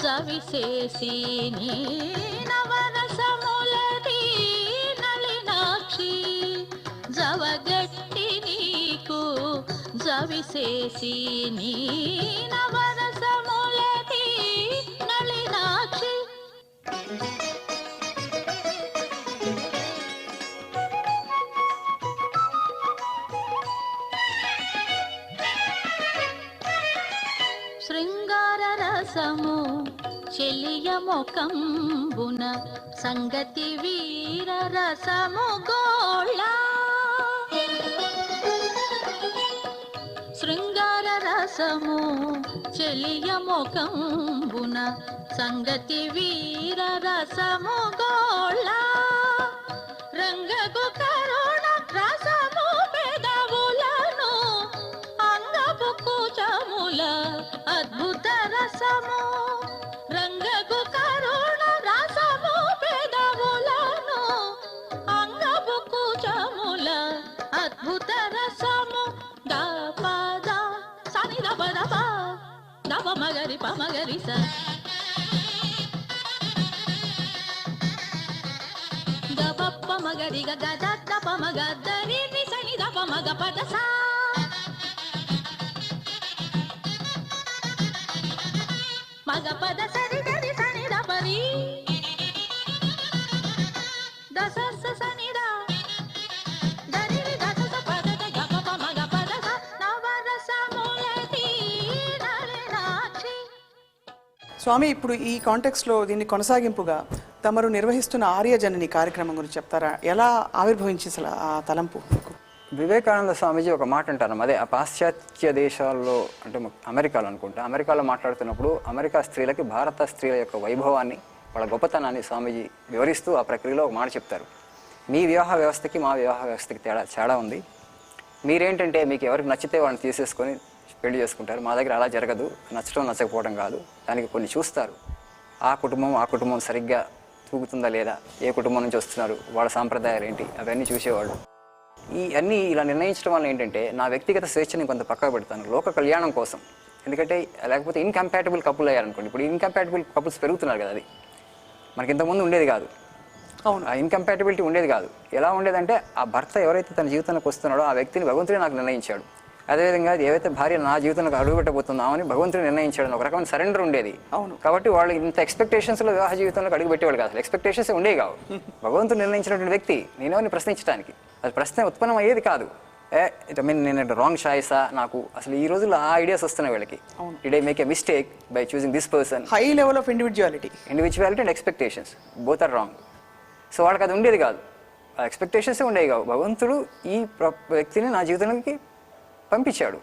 జవిసేసి నీ నవరసములది నళినాక్షి, జవగట్టి నీకు జవిసేసి నీ నవరసములది నళినాక్షి. శృంగార రసము చెలియముఖంబున సంగతి వీర రసము గోళ, శృంగార రసము చెలియముఖంబున సంగతి వీర రసము గోళ, రంగకు కరుణ రసము పెదవులను అంగపు కూచముల అద్భుత రసము, రంగకు కరుణ రసము పెదవులను అంగపు కూచముల అద్భుత రసము. గపద సని దప దప మగరి పమగరి స గపప్ప మగరి గద దప మగదరి సని దప మగ పద సా మగ పద సరి గరి సని దపరి దస సని ద దరి దస పద గప మగ పద స నవరసములది నళినాక్షి. స్వామి, ఇప్పుడు ఈ కాంటెక్స్లో దీన్ని కొనసాగింపుగా తమరు నిర్వహిస్తున్న ఆర్యజనని కార్యక్రమం గురించి చెప్తారా? ఎలా ఆవిర్భవించి అసలు ఆ తలంపు మీకు? వివేకానంద స్వామీజీ ఒక మాట అంటారు, అదే ఆ పాశ్చాత్య దేశాల్లో అంటే అమెరికాలో అనుకుంటా, అమెరికాలో మాట్లాడుతున్నప్పుడు అమెరికా స్త్రీలకి భారత స్త్రీల యొక్క వైభవాన్ని, వాళ్ళ గొప్పతనాన్ని స్వామీజీ వివరిస్తూ ఆ ప్రక్రియలో ఒక మాట చెప్తారు. మీ వివాహ వ్యవస్థకి మా వివాహ వ్యవస్థకి తేడా ఉంది. మీరేంటంటే మీకు ఎవరికి నచ్చితే వాళ్ళని తీసేసుకొని పెళ్లి చేసుకుంటారు. మా దగ్గర అలా జరగదు. నచ్చడం నచ్చకపోవడం కాదు, దానికి కొన్ని చూస్తారు. ఆ కుటుంబం సరిగ్గా తూగుతుందా లేదా, ఏ కుటుంబం నుంచి వస్తున్నారు, వాళ్ళ సాంప్రదాయాలు ఏంటి, అవన్నీ చూసేవాళ్ళు. ఈ అన్నీ ఇలా నిర్ణయించడం వల్ల ఏంటంటే నా వ్యక్తిగత స్వేచ్ఛని కొంత పక్కకు పెడతాను లోక కళ్యాణం కోసం. ఎందుకంటే లేకపోతే ఇన్కంపాటబుల్ కపుల్ అయ్యారనుకోండి, ఇప్పుడు ఇన్కంపాటబుల్ కపుల్స్ పెరుగుతున్నారు కదా, అది మనకి ఇంతకుముందు ఉండేది కాదు. అవును, ఆ ఇన్కంపాటబిలిటీ ఉండేది కాదు. ఎలా ఉండేదంటే ఆ భర్త ఎవరైతే తన జీవితంలోకి వస్తున్నాడో ఆ వ్యక్తిని భగవంతుడే నాకు నిర్ణయించాడు. అదేవిధంగా ఏవైతే భార్య నా జీవితంలోకి అడుగుపెట్టబోతున్నామని భగవంతుడు నిర్ణయించాడు, ఒక రకమైన సరెండర్ ఉండేది. అవును. కాబట్టి వాళ్ళు ఇంత ఎక్స్పెక్టేషన్స్లో వివాహ జీవితంలోకి అడుగు పెట్టేవాళ్ళు కాదు. ఎక్స్పెక్టేషన్స్ ఉండేవి కావు. భగవంతుడు నిర్ణయించినటువంటి వ్యక్తి నేనేమని ప్రశ్నించడానికి అది ప్రశ్న ఉత్పన్నం అయ్యేది కాదు. నేను రాంగ్ చాయిసా, నాకు అసలు ఈ రోజుల్లో ఆ ఐడియాస్ వస్తున్నాయి వీళ్ళకి. Did I make a mistake by choosing this person? High level of individuality and expectations both are wrong. So వాళ్ళకి అది ఉండేది కాదు, ఆ ఎక్స్పెక్టేషన్సే ఉండేవి కావు. భగవంతుడు ఈ వ్యక్తిని నా జీవితంలోకి పంపించాడు,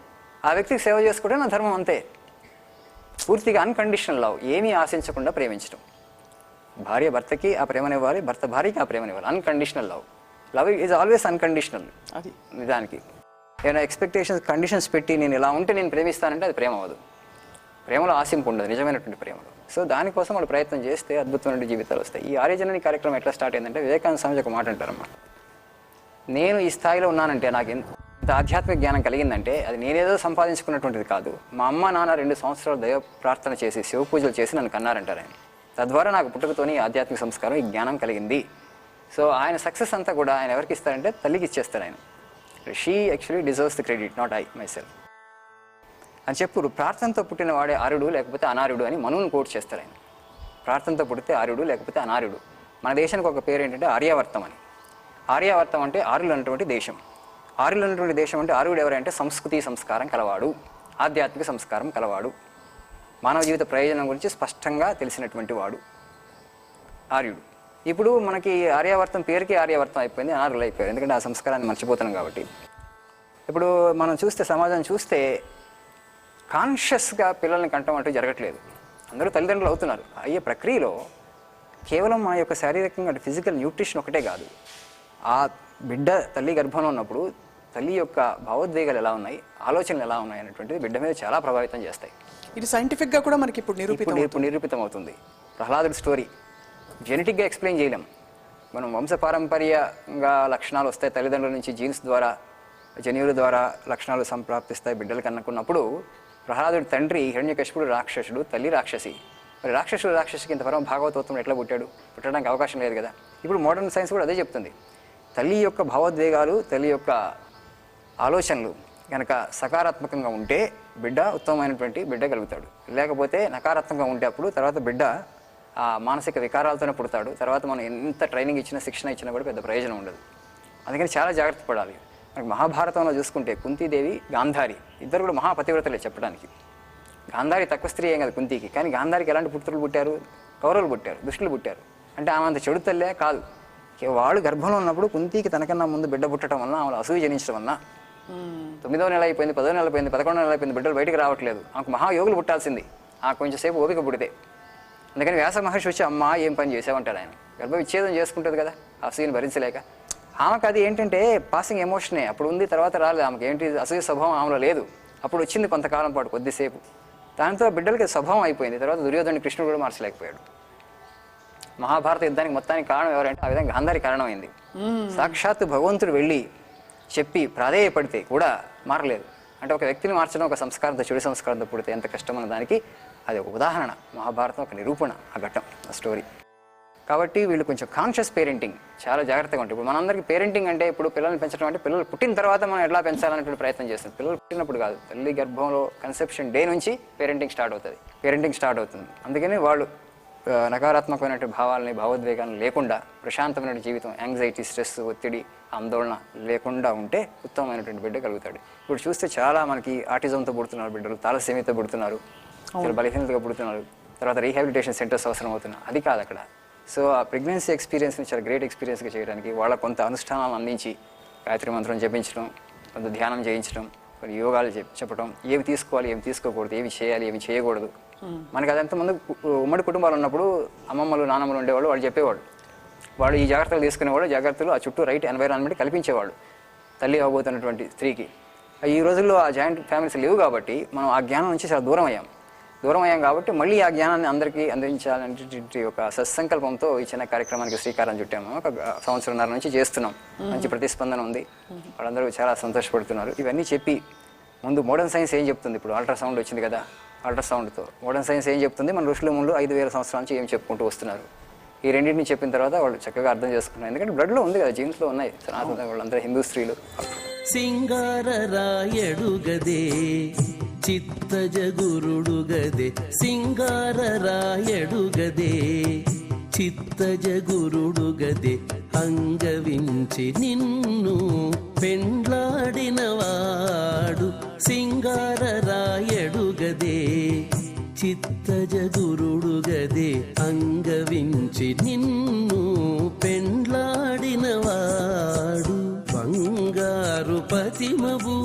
ఆ వ్యక్తికి సేవ చేసుకోవడం నా ధర్మం, అంతే. పూర్తిగా అన్కండిషనల్ లవ్, ఏమీ ఆశించకుండా ప్రేమించడం. భార్య భర్తకి ఆ ప్రేమనివ్వాలి, భర్త భార్యకి ఆ ప్రేమనివ్వాలి. Unconditional love is always unconditional. అది నిజానికి ఏమైనా కండిషన్స్ పెట్టి నేను ఇలా ఉంటే నేను ప్రేమిస్తానంటే అది ప్రేమ అవ్వదు. ప్రేమలో ఆశింపు ఉండదు, నిజమైనటువంటి ప్రేమలో. సో దానికోసం వాళ్ళు ప్రయత్నం చేస్తే అద్భుతమైన జీవితాలు వస్తాయి. ఈ ఆర్యజనని కార్యక్రమం ఎట్లా స్టార్ట్ అయిందంటే వివేకానంద స్వామి ఒక మాట అంటారమ్మా, నేను ఈ స్థాయిలో ఉన్నానంటే, నాకు ఇంత ఆధ్యాత్మిక జ్ఞానం కలిగిందంటే అది నేనేదో సంపాదించుకున్నటువంటిది కాదు. మా అమ్మ నాన్న 2 సంవత్సరాలు దైవ ప్రార్థన చేసి శివ పూజలు చేసి నన్ను కన్నారంటారు ఆయన. తద్వారా నాకు పుట్టుకతోని ఆధ్యాత్మిక సంస్కారం, ఈ జ్ఞానం కలిగింది. సో ఆయన సక్సెస్ అంతా కూడా ఆయన ఎవరికి ఇస్తారంటే తల్లికి ఇచ్చేస్తారు ఆయన. She actually deserves the credit, not I my self అని చెప్పు. ప్రార్థనతో పుట్టిన వాడే ఆర్యుడు లేకపోతే అనార్యుడు అని మనువును కోట్ చేస్తారు ఆయన. ప్రార్థనతో పుడితే ఆర్యుడు లేకపోతే అనార్యుడు. మన దేశానికి ఒక పేరు ఏంటంటే ఆర్యావర్తం అని. ఆర్యావర్తం అంటే ఆర్యులు అన్నటువంటి దేశం. ఆర్యులు అన్నటువంటి దేశం అంటే ఆర్యుడు ఎవరంటే సంస్కృతి సంస్కారం కలవాడు, ఆధ్యాత్మిక సంస్కారం కలవాడు, మానవ జీవిత ప్రయోజనం గురించి స్పష్టంగా తెలిసినటువంటి వాడు ఆర్యుడు. ఇప్పుడు మనకి ఆర్యావర్తం పేరుకి ఆర్యావర్తం అయిపోయింది, అనార్యులు అయిపోయారు. ఎందుకంటే ఆ సంస్కారాన్ని మర్చిపోతున్నాం కాబట్టి. ఇప్పుడు మనం చూస్తే సమాజం చూస్తే కాన్షియస్గా పిల్లల్ని కంటం అంటూ జరగట్లేదు. అందరూ తల్లిదండ్రులు అవుతున్నారు. అయ్యే ప్రక్రియలో కేవలం మన యొక్క శారీరకంగా అంటే ఫిజికల్ న్యూట్రిషన్ ఒకటే కాదు, ఆ బిడ్డ తల్లి గర్భంలో ఉన్నప్పుడు తల్లి యొక్క భావోద్వేగాలు ఎలా ఉన్నాయి, ఆలోచనలు ఎలా ఉన్నాయి అనేటువంటిది బిడ్డ మీద చాలా ప్రభావితం చేస్తాయి. ఇది సైంటిఫిక్గా కూడా మనకి ఇప్పుడు నిరూపితం అవుతుంది. ప్రహ్లాదుడి స్టోరీ జెనెటిక్గా ఎక్స్ప్లెయిన్ చేయలేం. మనం వంశపారంపర్యంగా లక్షణాలు వస్తాయి, తల్లిదండ్రుల నుంచి జీన్స్ ద్వారా జన్యువుల ద్వారా లక్షణాలు సంప్రాప్తిస్తాయి బిడ్డలకు అనుకున్నప్పుడు, ప్రహ్లాదుడి తండ్రి హిరణ్యకశిపుడు రాక్షసుడు, తల్లి రాక్షసి. మరి రాక్షసికి ఇంతవరకు భాగవతోత్వం ఎట్లా పుట్టడానికి అవకాశం లేదు కదా. ఇప్పుడు మోడర్న్ సైన్స్ కూడా అదే చెప్తుంది. తల్లి యొక్క భావోద్వేగాలు, తల్లి యొక్క ఆలోచనలు కనుక సకారాత్మకంగా ఉంటే బిడ్డ ఉత్తమమైనటువంటి బిడ్డ కలుగుతాడు. లేకపోతే నకారాత్మకంగా ఉంటే అప్పుడు తర్వాత బిడ్డ ఆ మానసిక వికారాలతోనే పుడతాడు. తర్వాత మనం ఎంత ట్రైనింగ్ ఇచ్చినా శిక్షణ ఇచ్చినా కూడా పెద్ద ప్రయోజనం ఉండదు. అందుకని చాలా జాగ్రత్త పడాలి. మనకి మహాభారతంలో చూసుకుంటే కుంతీదేవి, గాంధారి ఇద్దరు కూడా మహాపతివ్రతలే చెప్పడానికి. గాంధారి తక్కువ స్త్రీ ఏం కాదు కుంతికి, కానీ గాంధారికి ఎలాంటి పుత్రులు పుట్టారు? కౌరవులు పుట్టారు, దుష్టులు పుట్టారు. అంటే ఆమె అంత చెడు తల్లే కాదు. వాళ్ళు గర్భంలో ఉన్నప్పుడు కుంతికి తనకన్నా ముందు బిడ్డ పుట్టడం వలన, ఆమె అసూయ జనించడం వలన 9వ నెల అయిపోయింది, 10వ నెల అయిపోయింది, 11వ నెల అయిపోయింది, బిడ్డలు బయటికి రావట్లేదు. ఆమెకు మహాయోగులు పుట్టాల్సింది, ఆ కొంచెం సేపు ఓపిక పుడితే. అందుకని వ్యాస మహర్షి వచ్చి అమ్మ ఏం పని చేసామంటాడు ఆయన. గర్భ విచ్ఛేదం చేసుకుంటుంది కదా అసూయని భరించలేక. ఆమెకు అది ఏంటంటే పాసింగ్ ఎమోషనే, అప్పుడు ఉంది, తర్వాత రాలేదు. ఆమెకు ఏంటి అసూయ స్వభావం ఆమెలో లేదు, అప్పుడు వచ్చింది కొంతకాలం పాటు కొద్దిసేపు. దాంతో బిడ్డలకి స్వభావం అయిపోయింది. తర్వాత దుర్యోధనుడి కృష్ణుడు కూడా మార్చలేకపోయాడు. మహాభారత యుద్ధానికి మొత్తానికి కారణం ఎవరంటే ఆ విధంగా గాంధారి కారణమైంది. సాక్షాత్తు భగవంతుడు వెళ్ళి చెప్పి ప్రాధేయపడితే కూడా మారలేదు. అంటే ఒక వ్యక్తిని మార్చడం ఒక సంస్కారంతో, చెడు సంస్కారంతో పుడితే ఎంత కష్టం అన్న దానికి అది ఒక ఉదాహరణ. మహాభారతం ఒక నిరూపణ, ఆ ఘట్టం, ఆ స్టోరీ. కాబట్టి వీళ్ళు కొంచెం కాన్షియస్ పేరెంటింగ్ చాలా జాగ్రత్తగా ఉంటాయి. ఇప్పుడు మనందరికీ పేరెంటింగ్ అంటే ఇప్పుడు పిల్లల్ని పెంచడం అంటే పిల్లలు పుట్టిన తర్వాత మనం ఎలా పెంచాలనేటువంటి ప్రయత్నం చేస్తాం. పిల్లలు పుట్టినప్పుడు కాదు, తల్లి గర్భంలో కన్సెప్షన్ డే నుంచి పేరెంటింగ్ స్టార్ట్ అవుతుంది. అందుకని వాళ్ళు నకారాత్మకమైనటువంటి భావాలని, భావోద్వేగాలను లేకుండా ప్రశాంతమైన జీవితం, యాంగ్జైటీ, స్ట్రెస్, ఒత్తిడి, ఆందోళన లేకుండా ఉంటే ఉత్తమమైనటువంటి బిడ్డ కలుగుతాడు. ఇప్పుడు చూస్తే చాలా మనకి ఆటిజంతో పుడుతున్నారు బిడ్డలు, తాలసేమితో పుడుతున్నారు, బలహీనతగా పుడుతున్నారు. తర్వాత రీహాబిలిటేషన్ సెంటర్స్ అవసరం అవుతున్నాయి, అది కాదు అక్కడ. సో ఆ ప్రెగ్నెన్సీ ఎక్స్పీరియన్స్ని చాలా గ్రేట్ ఎక్స్పీరియన్స్గా చేయడానికి వాళ్ళ కొంత అనుష్ఠానాలను అందించి గాయత్రి మంత్రం జపించడం, కొంత ధ్యానం చేయించడం, కొన్ని యోగాలు చెప్పడం, ఏవి తీసుకోవాలి ఏమి తీసుకోకూడదు, ఏవి చేయాలి ఏమి చేయకూడదు. మనకి అదంతా ముందు ఉమ్మడి కుటుంబాలు ఉన్నప్పుడు అమ్మమ్మలు నాన్నమ్మలు ఉండేవాళ్ళు, వాళ్ళు చెప్పేవాడు, వాళ్ళు ఈ జాగ్రత్తలు తీసుకునేవాడు, జాగ్రత్తలు ఆ చుట్టూ రైట్ ఎన్వైరాన్మెంట్ కల్పించేవాడు తల్లి అవబోతున్నటువంటి స్త్రీకి. ఈ రోజుల్లో ఆ జాయింట్ ఫ్యామిలీస్ లేవు కాబట్టి మనం ఆ జ్ఞానం నుంచి చాలా దూరం అయ్యాం కాబట్టి మళ్ళీ ఆ జ్ఞానాన్ని అందరికీ అందించాలనే ఒక సత్సంకల్పంతో ఈ చిన్న కార్యక్రమానికి శ్రీకారం చుట్టాము. ఒక సంవత్సరంన్నర నుంచి చేస్తున్నాం, మంచి ప్రతిస్పందన ఉంది, వాళ్ళందరూ చాలా సంతోషపడుతున్నారు. ఇవన్నీ చెప్పి ముందు మోడర్న్ సైన్స్ ఏం చెప్తుంది, ఇప్పుడు అల్ట్రాసౌండ్ వచ్చింది కదా, అల్ట్రాసౌండ్తో మోడర్న్ సైన్స్ ఏం చెప్తుంది, మన ఋషుల ముందు 5000 సంవత్సరాల నుంచి ఏం చెప్పుకుంటూ వస్తున్నారు. ఈ రెండింటిని చెప్పిన తర్వాత వాళ్ళు చక్కగా అర్థం చేసుకున్నారు. ఎందుకంటే బ్లడ్లో ఉంది కదా, జీన్స్లో ఉన్నాయి. సనాతన వాళ్ళందరూ హిందూ స్త్రీలు. సింగారరాయడుగదే చిత్తజగురుడుగదే, సింగారరాయడుగదే చిత్తజగురుడుగదే, అంగవించి నిన్ను పెండ్లాడినవాడు సింగారరాయడుగదే చిత్తజగురుడుగదే, అంగవించి నిన్ను పెండ్లాడినవాడు బంగారు పతిమవు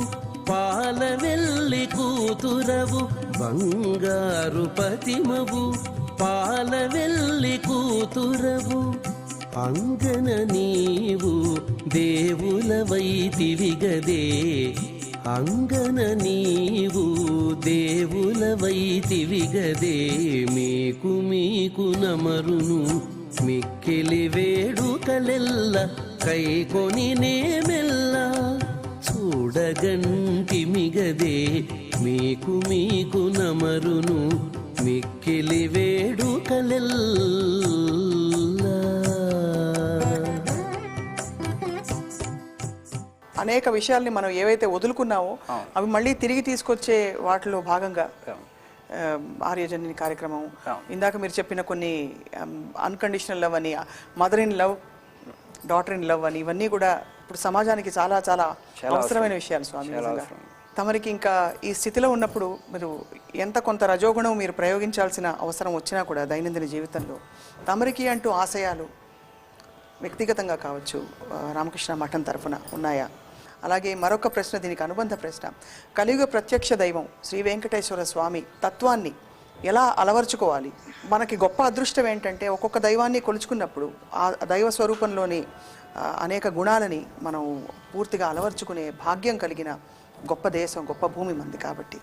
పాలవెల్లి కూతురవు, బంగారు పతిమవు పాలవెల్లి కూతురవు, అంగన నీవు దేవులవైతివిగదే, అంగన నీవు దేవులవైతివిగదే, మీకు నమరును మిక్కిలి వేడుకలెల్ల కైకొని నేమెల్ల చూడగంటిమిగదే, మీకు నమరును మిక్కిలి వేడుకలెల్ల. అనేక విషయాల్ని మనం ఏవైతే వదులుకున్నామో అవి మళ్ళీ తిరిగి తీసుకొచ్చే వాటిలో భాగంగా ఆర్యజన్య కార్యక్రమం, ఇందాక మీరు చెప్పిన కొన్ని అన్కండిషనల్ లవ్ అని, mother in love, daughter in love అని, ఇవన్నీ కూడా ఇప్పుడు సమాజానికి చాలా చాలా అవసరమైన విషయాలు స్వామి. తమరికి ఇంకా ఈ స్థితిలో ఉన్నప్పుడు మీరు ఎంత కొంత రజోగుణం మీరు ప్రయోగించాల్సిన అవసరం వచ్చినా కూడా దైనందిన జీవితంలో తమరికి అంటూ ఆశయాలు వ్యక్తిగతంగా కావచ్చు, రామకృష్ణ మఠం తరఫున ఉన్నాయా? అలాగే మరొక ప్రశ్న, దీనికి అనుబంధ ప్రశ్న, కలియుగ ప్రత్యక్ష దైవం శ్రీ వెంకటేశ్వర స్వామి తత్వాన్ని ఎలా అలవర్చుకోవాలి? మనకి గొప్ప అదృష్టం ఏంటంటే ఒక్కొక్క దైవాన్ని కొలుచుకున్నప్పుడు ఆ దైవ స్వరూపంలోని అనేక గుణాలని మనం పూర్తిగా అలవర్చుకునే భాగ్యం కలిగిన గొప్ప దేశం, గొప్ప భూమి మంది కాబట్టి.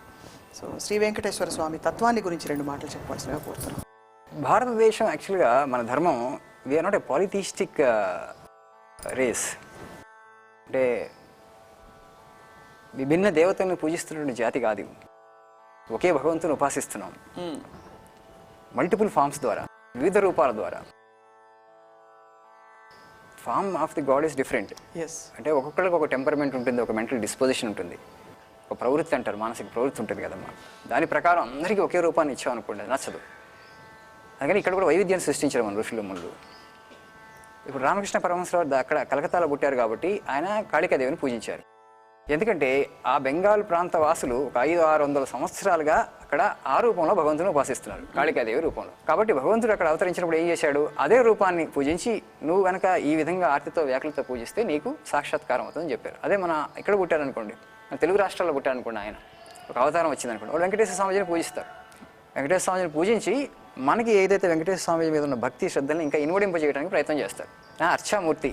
సో శ్రీ వెంకటేశ్వర స్వామి తత్వాన్ని గురించి 2 మాటలు చెప్పాల్సినగా కోరుతున్నాం. భారతదేశం యాక్చువల్గా మన ధర్మం వీఆర్ నాట్ ఏ పాలిథిస్టిక్ రేస్. అంటే విభిన్న దేవతలను పూజిస్తున్నటువంటి జాతి కాదు, ఒకే భగవంతుని ఉపాసిస్తున్నాం మల్టిపుల్ ఫామ్స్ ద్వారా, వివిధ రూపాల ద్వారా. Form of the god is different. అంటే ఒక్కొక్కరికి ఒక టెంపర్మెంట్ ఉంటుంది, ఒక మెంటల్ డిస్పోజిషన్ ఉంటుంది, ఒక ప్రవృత్తి అంటారు, మానసిక ప్రవృత్తి ఉంటుంది కదమ్మా. దాని ప్రకారం అందరికీ ఒకే రూపాన్ని ఇచ్చామనుకోండి, అది నచ్చదు. అందుకని ఇక్కడ కూడా వైవిధ్యాన్ని సృష్టించారు మన ఋషుల ముందు. ఇప్పుడు రామకృష్ణ పరమహంసరావు అక్కడ కలకత్తాలో పుట్టారు కాబట్టి ఆయన కాళికాదేవిని పూజించారు. ఎందుకంటే ఆ బెంగాల్ ప్రాంత వాసులు ఒక 500-600 సంవత్సరాలుగా అక్కడ ఆ రూపంలో భగవంతుని ఉపాసిస్తున్నారు, కాళికాదేవి రూపంలో. కాబట్టి భగవంతుడు అక్కడ అవతరించినప్పుడు ఏం చేశాడు, అదే రూపాన్ని పూజించి నువ్వు కనుక ఈ విధంగా ఆర్తితో వ్యాఖ్యలతో పూజిస్తే నీకు సాక్షాత్కారం అవుతుందని చెప్పారు. అదే మన ఇక్కడ పుట్టారనుకోండి, మన తెలుగు రాష్ట్రాల్లో పుట్టారనుకోండి, ఆయన ఒక అవతారం వచ్చిందనుకోండి, వాళ్ళు వెంకటేశ్వర స్వామిని పూజిస్తారు. వెంకటేశ్వర స్వామిని పూజించి మనకి ఏదైతే వెంకటేశ్వర స్వామి మీద ఉన్న భక్తి శ్రద్ధల్ని ఇంకా ఇన్వడింపజేయడానికి ప్రయత్నం చేస్తారు. అర్చామూర్తి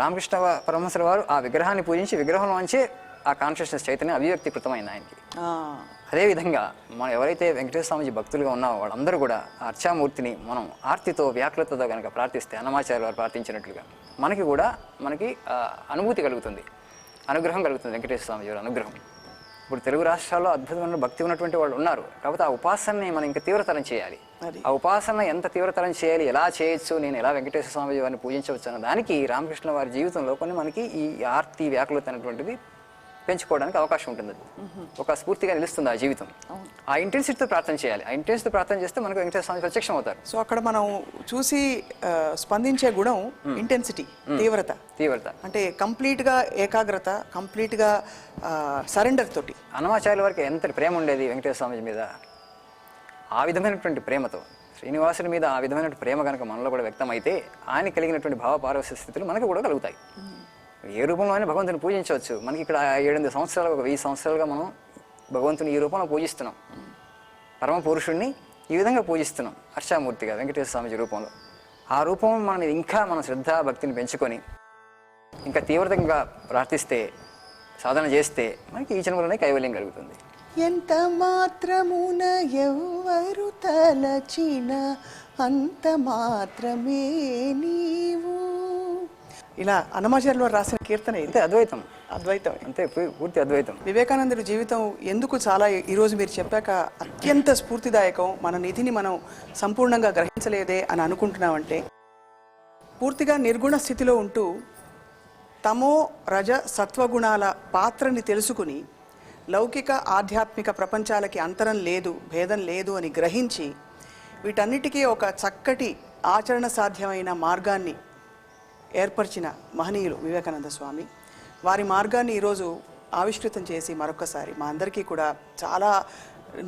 రామకృష్ణ పరమహంసరావు వారు ఆ విగ్రహాన్ని పూజించి విగ్రహంలోంచే ఆ కాన్షియస్నెస్ చైతన్యం అభివ్యక్తికృతమైంది ఆయనకి. అదేవిధంగా మనం ఎవరైతే వెంకటేశ్వర స్వామిజీ భక్తులుగా ఉన్నామో వాళ్ళందరూ కూడా అర్చామూర్తిని మనం ఆర్తితో వ్యాకులతతో కనుక ప్రార్థిస్తే, అన్నమాచార్య వారు ప్రార్థించినట్లుగా మనకి కూడా అనుభూతి కలుగుతుంది, అనుగ్రహం కలుగుతుంది, వెంకటేశ్వర స్వామి వారి అనుగ్రహం. ఇప్పుడు తెలుగు రాష్ట్రాల్లో అద్భుతమైన భక్తి ఉన్నటువంటి వాళ్ళు ఉన్నారు. కాబట్టి ఆ ఉపాసనని మనం ఇంకా తీవ్రతరం చేయాలి. ఆ ఉపాసన ఎంత తీవ్రతరం చేయాలి, ఎలా చేయొచ్చు, నేను ఎలా వెంకటేశ్వర స్వామి వారిని పూజించవచ్చు అన్న దానికి రామకృష్ణ వారి జీవితంలో కొన్ని మనకి ఈ ఆర్తి వ్యాకులత అనేటువంటిది పెంచుకోవడానికి అవకాశం ఉంటుంది. ఒక స్ఫూర్తిగా నిలుస్తుంది ఆ జీవితం. ఆ ఇంటెన్సిటీతో ప్రార్థన చేయాలి. ఆ ఇంటెన్సిటీతో ప్రార్థన చేస్తే మనకు వెంకటేశ్వర స్వామి ప్రత్యక్షం అవుతారు. సో అక్కడ మనం చూసి స్పందించే గుణం ఇంటెన్సిటీ, తీవ్రత. అంటే కంప్లీట్గా ఏకాగ్రత, కంప్లీట్గా సరెండర్ తోటి. అన్నమాచార్యుల వారికి ఎంత ప్రేమ ఉండేది వెంకటేశ్వర స్వామి మీద. ఆ విధమైనటువంటి ప్రేమతో శ్రీనివాసుని మీద ఆ విధమైనటువంటి ప్రేమ కనుక మనలో కూడా వ్యక్తమైతే ఆయన కలిగినటువంటి భావ పారవశ్య స్థితులు మనకు కూడా కలుగుతాయి. ఏ రూపంలో అయినా భగవంతుని పూజించవచ్చు. మనకి ఇక్కడ 700 సంవత్సరాలు, ఒక 1000 సంవత్సరాలుగా మనం భగవంతుని ఈ రూపంలో పూజిస్తున్నాం. పరమ పురుషుణ్ణి ఈ విధంగా పూజిస్తున్నాం హర్షామూర్తిగా వెంకటేశ్వర స్వామిజీ రూపంలో. ఆ రూపం మన మీద ఇంకా మన శ్రద్ధ భక్తిని పెంచుకొని ఇంకా తీవ్రంగా ప్రార్థిస్తే, సాధన చేస్తే మనకి ఈ జన్మలోనే కైవల్యం కలుగుతుంది. ఎంత మాత్రమున ఎవ్వరు తలచిన అంత మాత్రమే నీవు. ఇలా అన్నమాచార్యులు రాసిన కీర్తన అంతే అద్వైతం, అద్వైతం, అంతే పూర్తి అద్వైతం. వివేకానందుడి జీవితం ఎందుకు చాలా ఈరోజు మీరు చెప్పాక అత్యంత స్ఫూర్తిదాయకం, మన నిధిని మనం సంపూర్ణంగా గ్రహించలేదే అని అనుకుంటున్నామంటే, పూర్తిగా నిర్గుణ స్థితిలో ఉంటూ తమో రజ సత్వగుణాల పాత్రని తెలుసుకుని లౌకిక ఆధ్యాత్మిక ప్రపంచాలకి అంతరం లేదు, భేదం లేదు అని గ్రహించి వీటన్నిటికీ ఒక చక్కటి ఆచరణ సాధ్యమైన మార్గాన్ని ఏర్పరిచిన మహనీయులు వివేకానంద స్వామి. వారి మార్గాన్ని ఈరోజు ఆవిష్కృతం చేసి మరొకసారి మా అందరికీ కూడా చాలా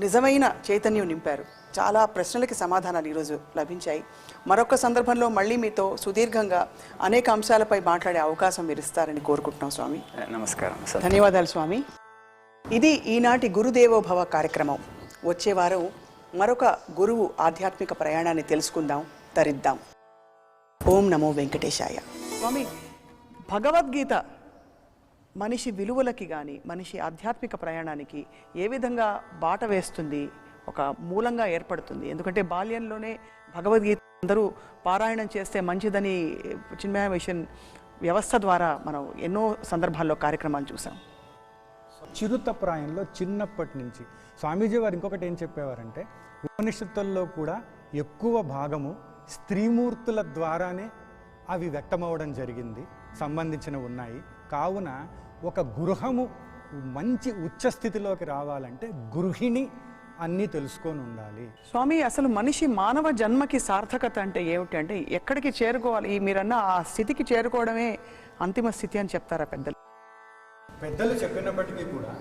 నిజమైన చైతన్యం నింపారు. చాలా ప్రశ్నలకి సమాధానాలు ఈరోజు లభించాయి. మరొక సందర్భంలో మళ్ళీ మీతో సుదీర్ఘంగా అనేక అంశాలపై మాట్లాడే అవకాశం మీరు ఇస్తారని కోరుకుంటున్నాం స్వామి. నమస్కారం. ధన్యవాదాలు స్వామి. ఇది ఈనాటి గురుదేవోభవ కార్యక్రమం. వచ్చే వారం మరొక గురువు ఆధ్యాత్మిక ప్రయాణాన్ని తెలుసుకుందాం, తరిద్దాం. ఓం నమో వెంకటేశాయ. స్వామి, భగవద్గీత మనిషి విలువలకి కానీ మనిషి ఆధ్యాత్మిక ప్రయాణానికి ఏ విధంగా బాట వేస్తుంది, ఒక మూలంగా ఏర్పడుతుంది? ఎందుకంటే బాల్యంలోనే భగవద్గీత అందరూ పారాయణం చేస్తే మంచిదని చిన్మయ మిషన్ వ్యవస్థ ద్వారా మనం ఎన్నో సందర్భాల్లో కార్యక్రమాలు చూసాం. చిరుతప్రాయంలో చిన్నప్పటి నుంచి స్వామీజీ వారు ఇంకొకటి ఏం చెప్పేవారంటే, ఉపనిషత్తుల్లో కూడా ఎక్కువ భాగము స్త్రీమూర్తుల ద్వారానే అవి వ్యక్తమవడం జరిగింది, సంబంధించినవి ఉన్నాయి. కావున ఒక గృహము మంచి ఉచ్చస్థితిలోకి రావాలంటే గృహిణి అన్నీ తెలుసుకొని ఉండాలి. స్వామి, అసలు మనిషి మానవ జన్మకి సార్థకత అంటే ఏమిటి? అంటే ఎక్కడికి చేరుకోవాలి? మీరన్న ఆ స్థితికి చేరుకోవడమే అంతిమ స్థితి అని చెప్తారా పెద్దలు? పెద్దలు చెప్పినప్పటికీ కూడా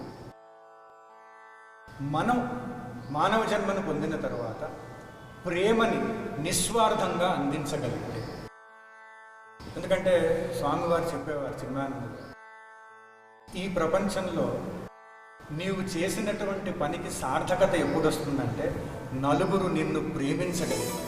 మనం మానవ జన్మను పొందిన తర్వాత ప్రేమని నిస్వార్థంగా అందించగలిగితే, ఎందుకంటే స్వామివారు చెప్పేవారు చిన్మయానంద గారు, ఈ ప్రపంచంలో నీవు చేసినటువంటి పనికి సార్థకత ఎప్పుడు వస్తుందంటే నలుగురు నిన్ను ప్రేమించగలిగితే.